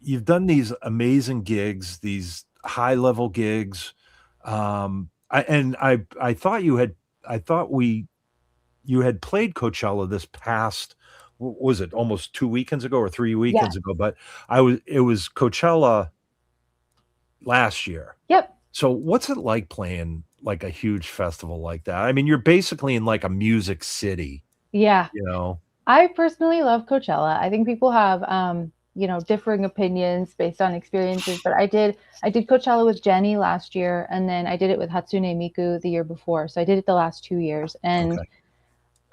these amazing gigs, these high level gigs. I thought you had played Coachella this past, was it almost 2 weekends ago or 3 weekends ago? But it was Coachella last year. Yep. So what's it like playing like a huge festival like that? I mean, you're basically in like a music city. Yeah. You know, I personally love Coachella. I think people have you know, differing opinions based on experiences, but I did Coachella with Jenny last year, and then I did it with Hatsune Miku the year before. So I did it the last 2 years. And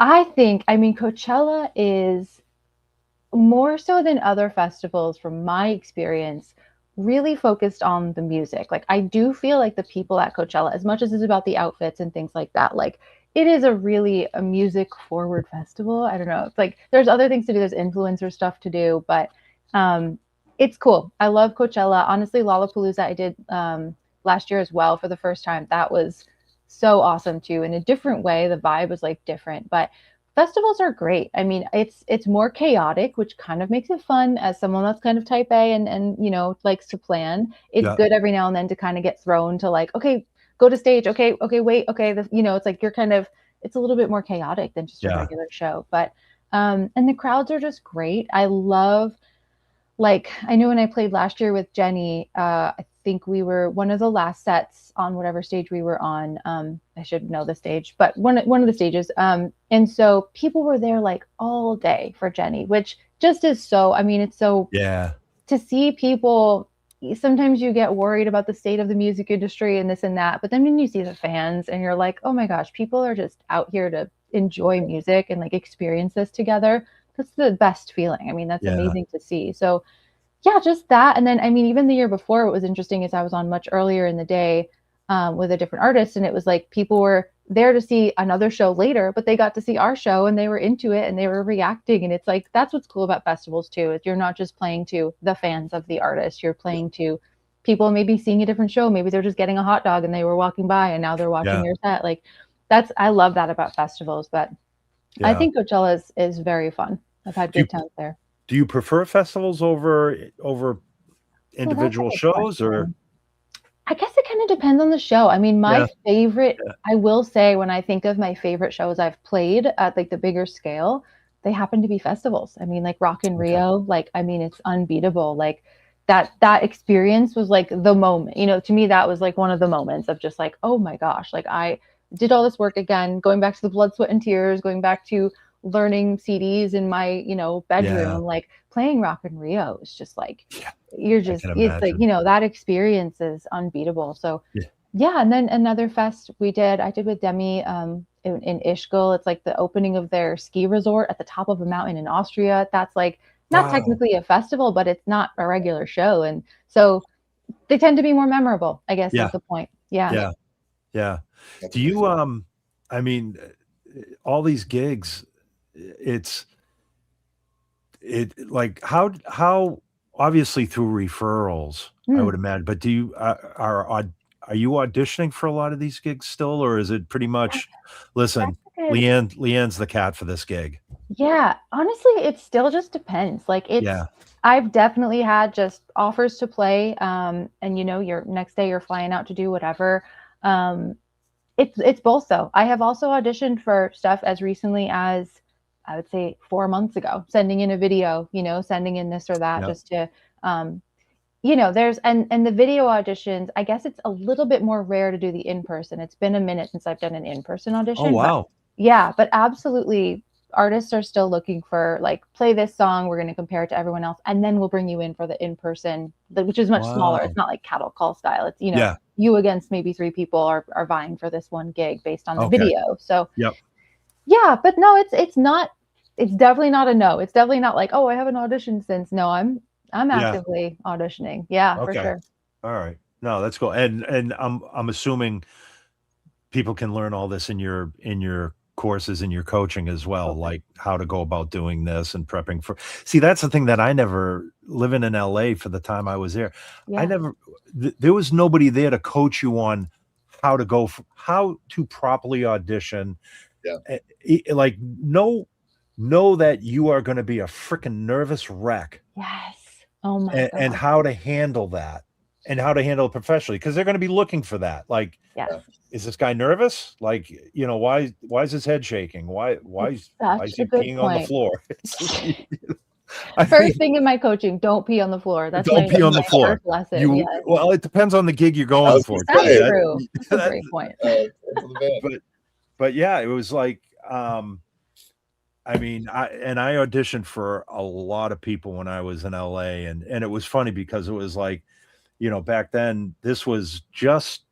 I mean, Coachella is more so than other festivals, from my experience, really focused on the music. Like, I do feel like the people at Coachella, as much as it's about the outfits and things like that, like it is a music forward festival. I don't know. It's like there's other things to do. There's influencer stuff to do, but it's cool. I love Coachella. Honestly, Lollapalooza I did last year as well for the first time. That was so awesome too. In a different way, the vibe was like different, but festivals are great. I mean, it's more chaotic, which kind of makes it fun as someone that's kind of type A and you know, likes to plan. It's good every now and then to kind of get thrown to like, okay, go to stage. Okay, wait. Okay, you know, it's like it's a little bit more chaotic than just a regular show. But and the crowds are just great. I love, like, I know when I played last year with Jenny, I think we were one of the last sets on whatever stage we were on. I should know the stage, but one of the stages. And so people were there like all day for Jenny, which just is so, I mean, it's so to see people. Sometimes you get worried about the state of the music industry and this and that, but then when you see the fans and you're like, oh my gosh, people are just out here to enjoy music and like experience this together. That's the best feeling. I mean, that's amazing to see. So yeah, just that. And then, I mean, even the year before, what was interesting is I was on much earlier in the day with a different artist, and it was like people were there to see another show later, but they got to see our show and they were into it and they were reacting. And it's like, that's what's cool about festivals too, is you're not just playing to the fans of the artist, you're playing to people maybe seeing a different show. Maybe they're just getting a hot dog and they were walking by and now they're watching your set. Like I love that about festivals, but I think Coachella is very fun. I've had good times there. Do you prefer festivals over individual shows, or? I guess it kind of depends on the show. I mean, my favorite, I will say, when I think of my favorite shows I've played at like the bigger scale, they happen to be festivals. I mean, like Rock in Rio, like, I mean, it's unbeatable. Like that experience was like the moment, you know, to me, that was like one of the moments of just like, oh my gosh, like I did all this work again, going back to the blood, sweat and tears, going back to learning CDs in my, you know, bedroom, like playing Rock in Rio is just like, you're just, it's like, you know, that experience is unbeatable. So and then another fest I did with Demi in Ischgl. It's like the opening of their ski resort at the top of a mountain in Austria. That's like not technically a festival, but it's not a regular show. And so they tend to be more memorable, I guess is the point. Yeah. Do you, I mean, all these gigs, it like how obviously through referrals, I would imagine, but do you are you auditioning for a lot of these gigs still, or is it pretty much listen, Leanne's the cat for this gig? Yeah, honestly, it still just depends. Like I've definitely had just offers to play, and you know, your next day you're flying out to do whatever. It's both though. I have also auditioned for stuff as recently as I would say 4 months ago, sending in a video, you know, sending in this or that just to, you know, there's, and the video auditions, I guess it's a little bit more rare to do the in-person. It's been a minute since I've done an in-person audition. Oh, wow. But absolutely. Artists are still looking for like, play this song. We're going to compare it to everyone else. And then we'll bring you in for the in-person, which is much smaller. It's not like cattle call style. It's, you know, you against maybe 3 people are vying for this one gig based on the video. So but no, it's definitely not a no. It's definitely not like, oh, I haven't auditioned since. No, I'm actively auditioning. For sure. All right. No, that's cool. And I'm assuming people can learn all this in your courses, in your coaching as well, like how to go about doing this and prepping for. See, that's the thing that I never, living in LA for the time I was there, there was nobody there to coach you on how to properly audition. Like know that you are going to be a freaking nervous wreck. Yes. Oh my God. And how to handle that and how to handle it professionally, because they're going to be looking for that. Like, is this guy nervous? Like, you know, why is his head shaking? Why is he peeing on the floor? First thing in my coaching, don't pee on the floor. Don't pee on the floor. Lesson. Well, it depends on the gig you're going for. That's true. That's a great point. But yeah, it was like, I mean, I auditioned for a lot of people when I was in LA, and it was funny because it was like, you know, back then this was just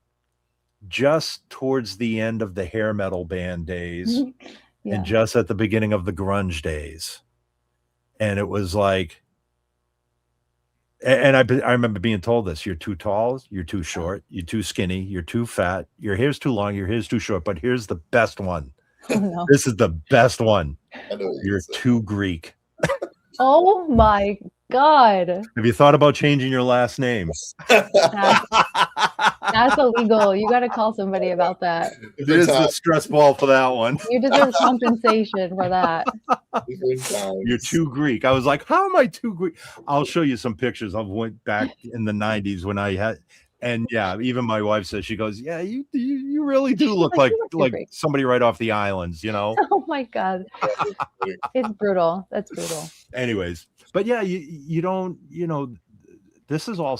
towards the end of the hair metal band days and just at the beginning of the grunge days. And it was like, and I remember being told this: you're too tall, you're too short, you're too skinny, you're too fat, your hair's too long, your hair's too short, but here's the best one. This is the best one. You're too Greek. Oh my God. Have you thought about changing your last name? That's illegal. You got to call somebody about that. It is a stress ball for that one. You deserve compensation for that. You're too Greek. I was like, how am I too Greek? I'll show you some pictures. I went back in the 90s when I had, and even my wife says, she goes, yeah, you really do look like somebody right off the islands, you know? Oh my God. It's brutal. That's brutal. Anyways, but yeah, you don't, you know, this is all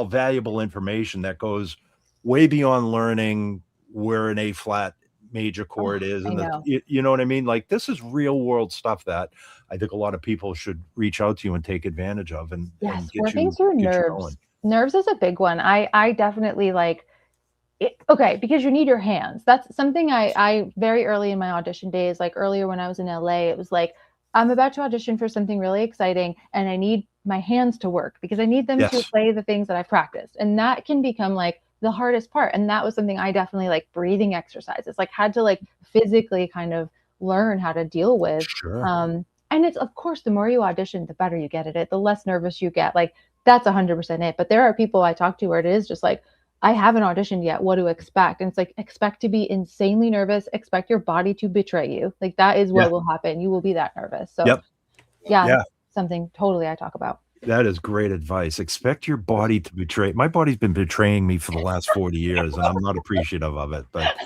valuable information that goes way beyond learning where an A flat major chord is. And you know what I mean? Like, this is real world stuff that I think a lot of people should reach out to you and take advantage of. And working through nerves. Nerves is a big one. I definitely like it. Okay. Because you need your hands. That's something I very early in my audition days, like earlier when I was in LA, it was like, I'm about to audition for something really exciting and I need my hands to work because I need them to play the things that I've practiced. And that can become like the hardest part. And that was something I definitely like, breathing exercises, like had to like physically kind of learn how to deal with. Sure. And it's, of course, the more you audition, the better you get at it, the less nervous you get. Like that's 100% it. But there are people I talk to where it is just like, I haven't auditioned yet. What to expect? And it's like, expect to be insanely nervous. Expect your body to betray you. Like that is what will happen. You will be that nervous. So yeah, something totally I talk about. That is great advice. Expect your body to betray. My body's been betraying me for the last 40 years, and I'm not appreciative of it, but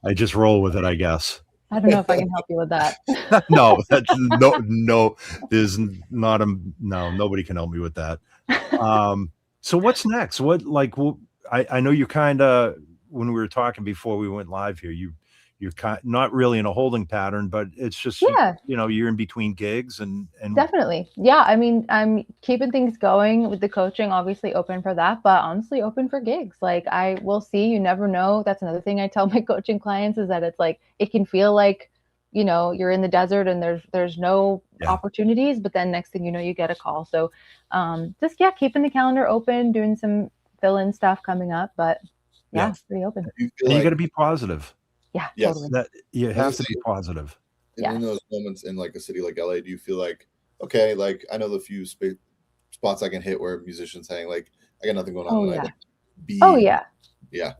I just roll with it, I guess. I don't know if I can help you with that. No, that's no, there's not no, nobody can help me with that. So what's next? I know you're kind of, when we were talking before we went live here, you're not really in a holding pattern, but it's just, you're in between gigs and definitely. Yeah. I mean, I'm keeping things going with the coaching, obviously open for that, but honestly open for gigs. Like I will see, you never know. That's another thing I tell my coaching clients is that it's like, it can feel like, you're in the desert and there's no opportunities, but then next thing you know, you get a call. So just, keeping the calendar open, doing some fill-in stuff coming up, but it's pretty open. You got to be positive. Yeah, totally. That you have to be positive. In those moments in like a city like LA, do you feel like, okay, like I know the few spots I can hit where musicians hang, like I got nothing going on tonight. Yeah.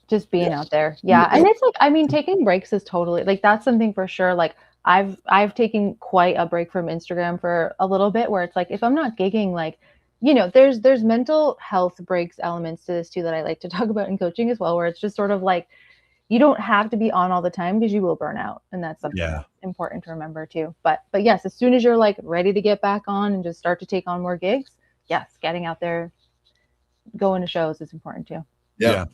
Just being out there. Yeah. And it's like, I mean, taking breaks is totally like, that's something for sure. Like I've taken quite a break from Instagram for a little bit where it's like, if I'm not gigging, like, there's mental health breaks elements to this too, that I like to talk about in coaching as well, where it's just sort of like, you don't have to be on all the time because you will burn out. And that's something that's important to remember too. But yes, as soon as you're like ready to get back on and just start to take on more gigs, yes, getting out there, going to shows is important too. Yeah.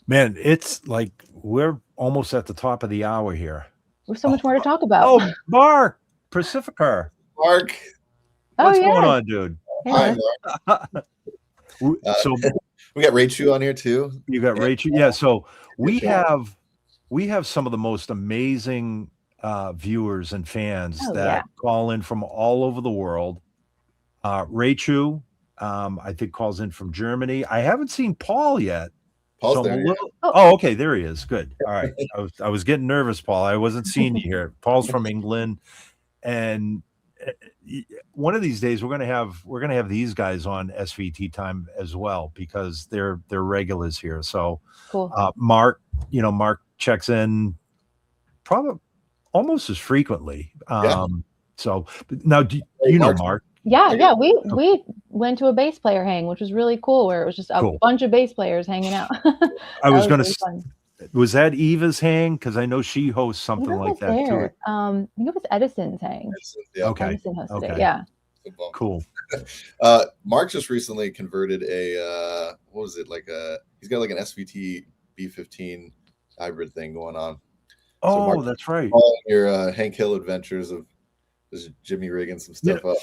Man, it's like we're almost at the top of the hour here. There's so much more to talk about. Oh, Mark, Pacificar. Mark. What's going on, dude? Hi, Mark. So we got Rachel on here too. You got Rachel. Yeah. So we have some of the most amazing viewers and fans that call in from all over the world. Rachel, I think, calls in from Germany. I haven't seen Paul yet. Paul's there. Okay, there he is. Good. All right. I was getting nervous, Paul. I wasn't seeing you here. Paul's from England, and one of these days we're gonna have these guys on SVT time as well, because they're regulars here. So cool. Mark checks in probably almost as frequently. So now do you know Mark? Yeah. We went to a bass player hang, which was really cool, where it was just a bunch of bass players hanging out. I was going to was that Eva's hang? Because I know she hosts something like that too. I think it was Edison's hang. Okay. Edison hosted it. Yeah. Cool. Mark just recently converted a what was it, like he's got like an SVT B15 hybrid thing going on. Oh, so Mark, that's right. All your Hank Hill adventures of Jimmy rigging some stuff up.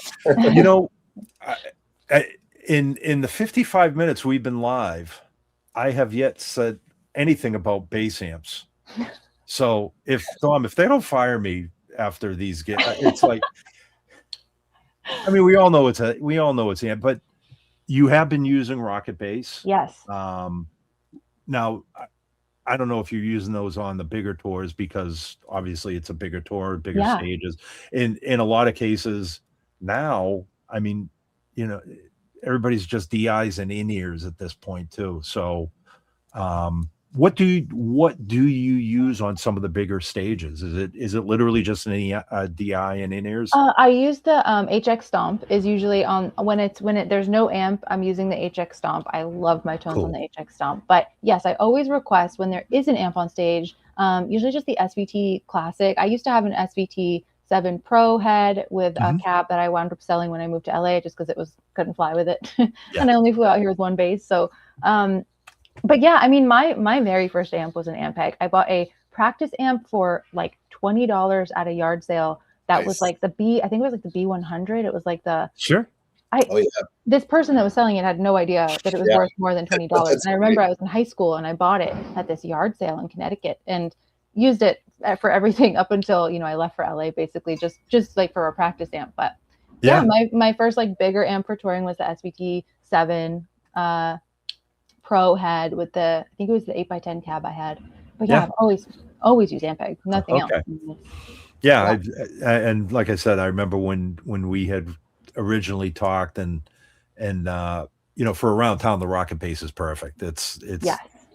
In the 55 minutes we've been live, I have yet said anything about bass amps. So if they don't fire me after these gigs, it's like, I mean, we all know it's amp, but you have been using Rocket Bass. Yes. Now I don't know if you're using those on the bigger tours, because obviously it's a bigger tour, bigger stages. In a lot of cases now, I mean, everybody's just DIs and in-ears at this point too. So what do you use on some of the bigger stages? Is it literally just an DI and in-ears? I use the HX Stomp. Is usually on when there's no amp, I'm using the HX Stomp. I love my tones on the HX Stomp. But yes, I always request when there is an amp on stage, usually just the SVT Classic. I used to have an SVT 7 Pro head with a cab that I wound up selling when I moved to LA, just because couldn't fly with it. And I only flew out here with one bass. So but yeah, I mean, my very first amp was an Ampeg. I bought a practice amp for like $20 at a yard sale. That was like I think it was like the B100. It was like the this person that was selling it had no idea that it was worth more than $20. And I remember I was in high school and I bought it at this yard sale in Connecticut and used it for everything up until I left for LA, basically just like for a practice amp. But my first like bigger amp for touring was the SVT 7. Pro had with I think it was the 8x10 cab I had. But yeah, I've always used Ampeg, nothing else. Yeah, and like I said, I remember when we had originally talked, and for around town, the Rocket Base is perfect. It's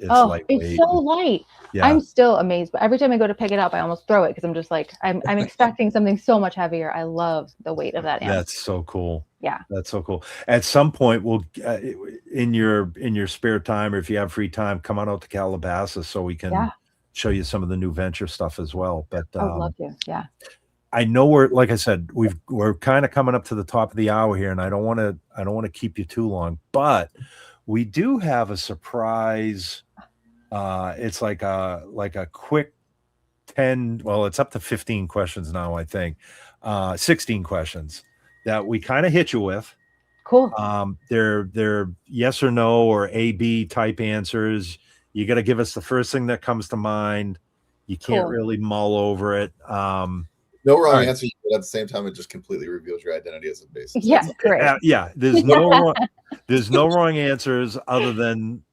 lightweight. It's so light. Yeah. I'm still amazed, but every time I go to pick it up, I almost throw it because I'm just like, I'm expecting something so much heavier. I love the weight of that amp. That's so cool. Yeah, that's so cool. At some point, we'll in your spare time, or if you have free time, come on out to Calabasas so we can show you some of the new Venture stuff as well. But I would love to. Yeah. I know like I said, we're kind of coming up to the top of the hour here, and I don't want to keep you too long, but we do have a surprise. It's like a quick 10, well, it's up to 15 questions now, I think. 16 questions that we kind of hit you with. Cool. They're yes or no or A/B type answers. You got to give us the first thing that comes to mind. You can't really mull over it. No wrong answer, but at the same time, it just completely reveals your identity as a bassist. Yeah, great. There's no wrong answers other than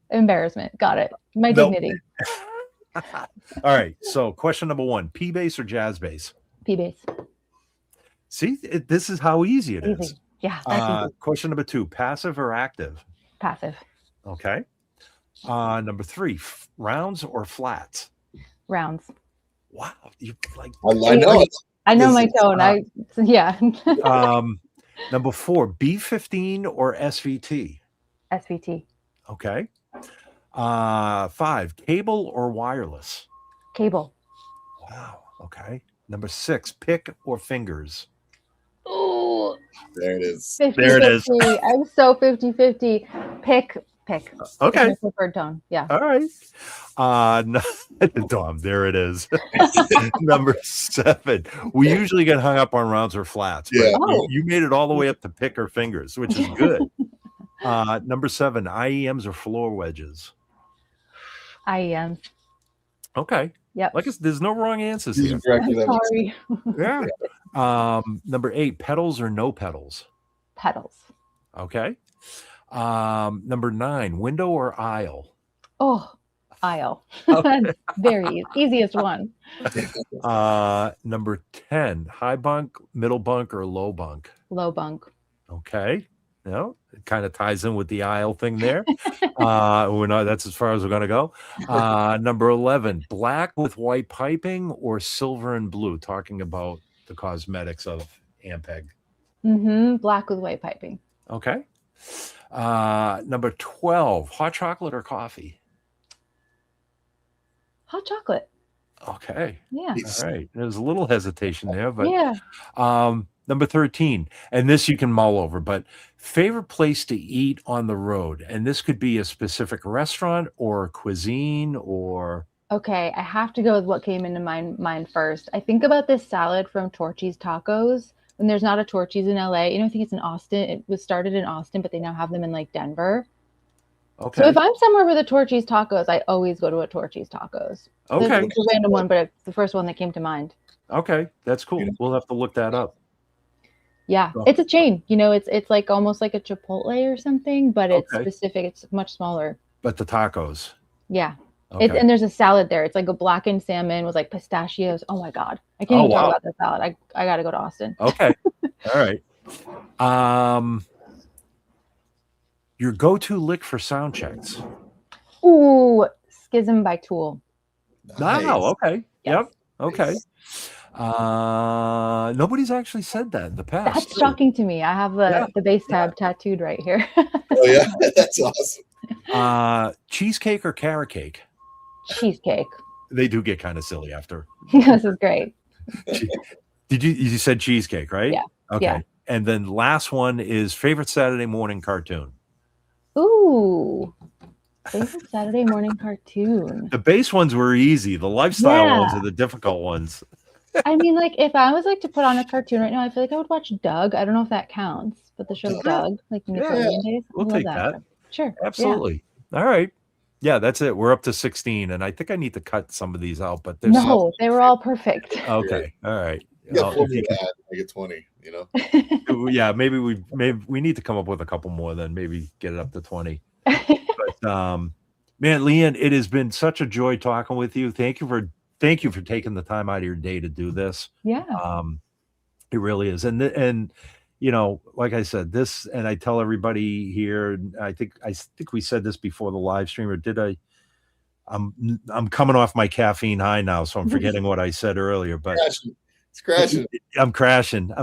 embarrassment. Got it. My dignity. All right. So, question number 1: P bass or jazz bass? P bass. See, this is how easy it is. Yeah. That's easy. Question number 2: Passive or active? Passive. Okay. Number 3: Rounds or flats? Rounds. Wow, you like? I know my tone. Number 4: B15 or SVT? SVT. Okay. 5: Cable or wireless? Cable. Wow. Okay. Number 6: Pick or fingers? Oh, there it is. 50/50. There it is. I'm so 50/50. Pick. Okay. My preferred tone. Yeah. All right. Dom, there it is. Number 7. We usually get hung up on rounds or flats. Yeah. You made it all the way up to pick or fingers, which is good. Number 7: IEMs or floor wedges? IEMs. Okay. Yep. There's no wrong answers here. Sorry. Yeah. Number 8: pedals or no pedals? Pedals. Okay. Number 9: window or aisle? Oh, aisle. Okay. Very easiest one. Number 10: high bunk, middle bunk, or low bunk? Low bunk. Okay. It kind of ties in with the aisle thing there. That's as far as we're going to go. Number 11: black with white piping or silver and blue? Talking about the cosmetics of Ampeg. Black with white piping. Okay. Number 12: hot chocolate or coffee? Hot chocolate. Okay. Yeah. All right. There's a little hesitation there, but yeah. Number 13, and this you can mull over, but favorite place to eat on the road. And this could be a specific restaurant or cuisine or... Okay, I have to go with what came into my mind first. I think about this salad from Torchy's Tacos. When there's not a Torchy's in LA, I think it's in Austin. It was started in Austin, but they now have them in like Denver. Okay. So if I'm somewhere with a Torchy's Tacos, I always go to a Torchy's Tacos. Okay. It's a random one, but it's the first one that came to mind. Okay, that's cool. We'll have to look that up. Yeah, it's a chain. It's like almost like a Chipotle or something, but it's specific. It's much smaller. But the tacos. Yeah. Okay. And there's a salad there. It's like a blackened salmon with like pistachios. Oh my God. I can't even talk about the salad. I got to go to Austin. Okay. All right. Your go-to lick for sound checks? Ooh, Schism by Tool. Nice. Wow. Okay. Yes. Yep. Okay. Nobody's actually said that in the past. That's shocking to me. I have the bass tab tattooed right here. Oh yeah, that's awesome. Cheesecake or carrot cake? Cheesecake. They do get kind of silly after. This is great. You said cheesecake, right? Yeah. Okay. Yeah. And then last one is favorite Saturday morning cartoon. Ooh. Favorite Saturday morning cartoon. The bass ones were easy. The lifestyle ones are the difficult ones. I mean, like if I was like to put on a cartoon right now, I feel like I would watch Doug. I don't know if that counts, but the show Doug, like Nickelodeon days. We'll take that. Sure. Absolutely. Yeah. All right. Yeah, that's it. We're up to 16, and I think I need to cut some of these out, but there's they were all perfect. Okay. All right. Yeah, I get 20, Yeah, maybe we need to come up with a couple more, then maybe get it up to 20. But man, Leanne, it has been such a joy talking with you. Thank you for taking the time out of your day to do this. Yeah. It really is. And you know, like I said, this, and I tell everybody here, I think we said this before the live stream, or did I? I'm coming off my caffeine high now, so I'm forgetting what I said earlier, but it's crashing. I'm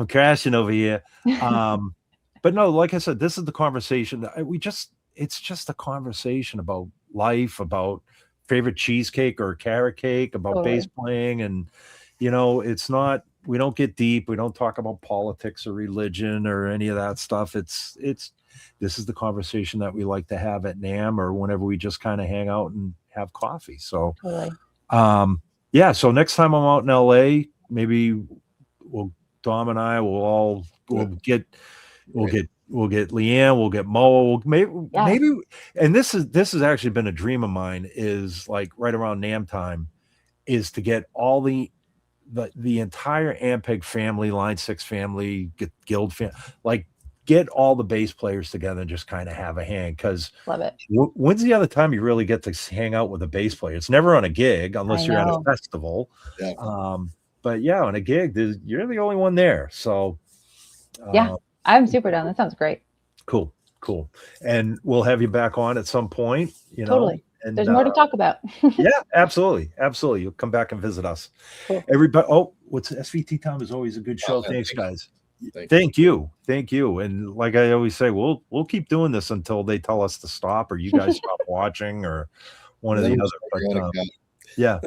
crashing over here. But no, like I said, this is the conversation. It's just a conversation about life, about favorite cheesecake or carrot cake, about bass playing. And, you know, it's not, we don't get deep. We don't talk about politics or religion or any of that stuff. This is the conversation that we like to have at NAMM, or whenever we just kind of hang out and have coffee. So, yeah. So next time I'm out in LA, maybe Dom and I will get Leanne, we'll get Mo, maybe, and this has actually been a dream of mine, is like right around NAMM time, is to get all the entire Ampeg family, Line 6 family, Guild family, like get all the bass players together and just kind of have a hang. Because love it. When's the other time you really get to hang out with a bass player? It's never on a gig unless you're at a festival. Yeah. But yeah, on a gig, you're the only one there. So yeah, I'm super down. That sounds great. Cool. And we'll have you back on at some point, you know. Totally. And there's more to talk about. Yeah, absolutely. You'll come back and visit us. Cool. Everybody, what's SVT time is always a good show. Thanks, guys. Thank you. And like I always say, we'll keep doing this until they tell us to stop, or you guys stop watching, or one of the other. But, yeah.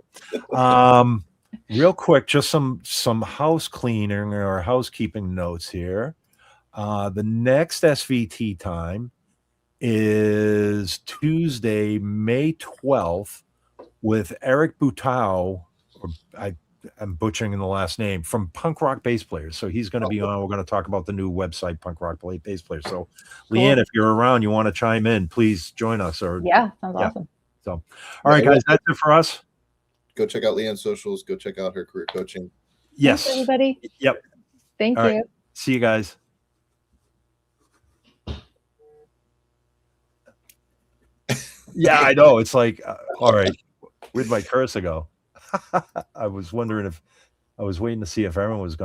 Real quick, just some house cleaning or housekeeping notes here. The next SVT time is Tuesday, May 12th, with Eric Boutau, or I'm butchering the last name, from Punk Rock Bass Players. So he's going to be on. We're going to talk about the new website, Punk Rock Bass Players. So, Leanne, if you're around, you want to chime in, please join us. Sounds awesome. So, all right, guys, that's it for us. Go check out Leanne's socials. Go check out her career coaching. Yes. Thanks, everybody. Yep. Thank you. Right. See you guys. Yeah, I know. It's like, all right, where'd my cursor go? I was wondering I was waiting to see if everyone was going to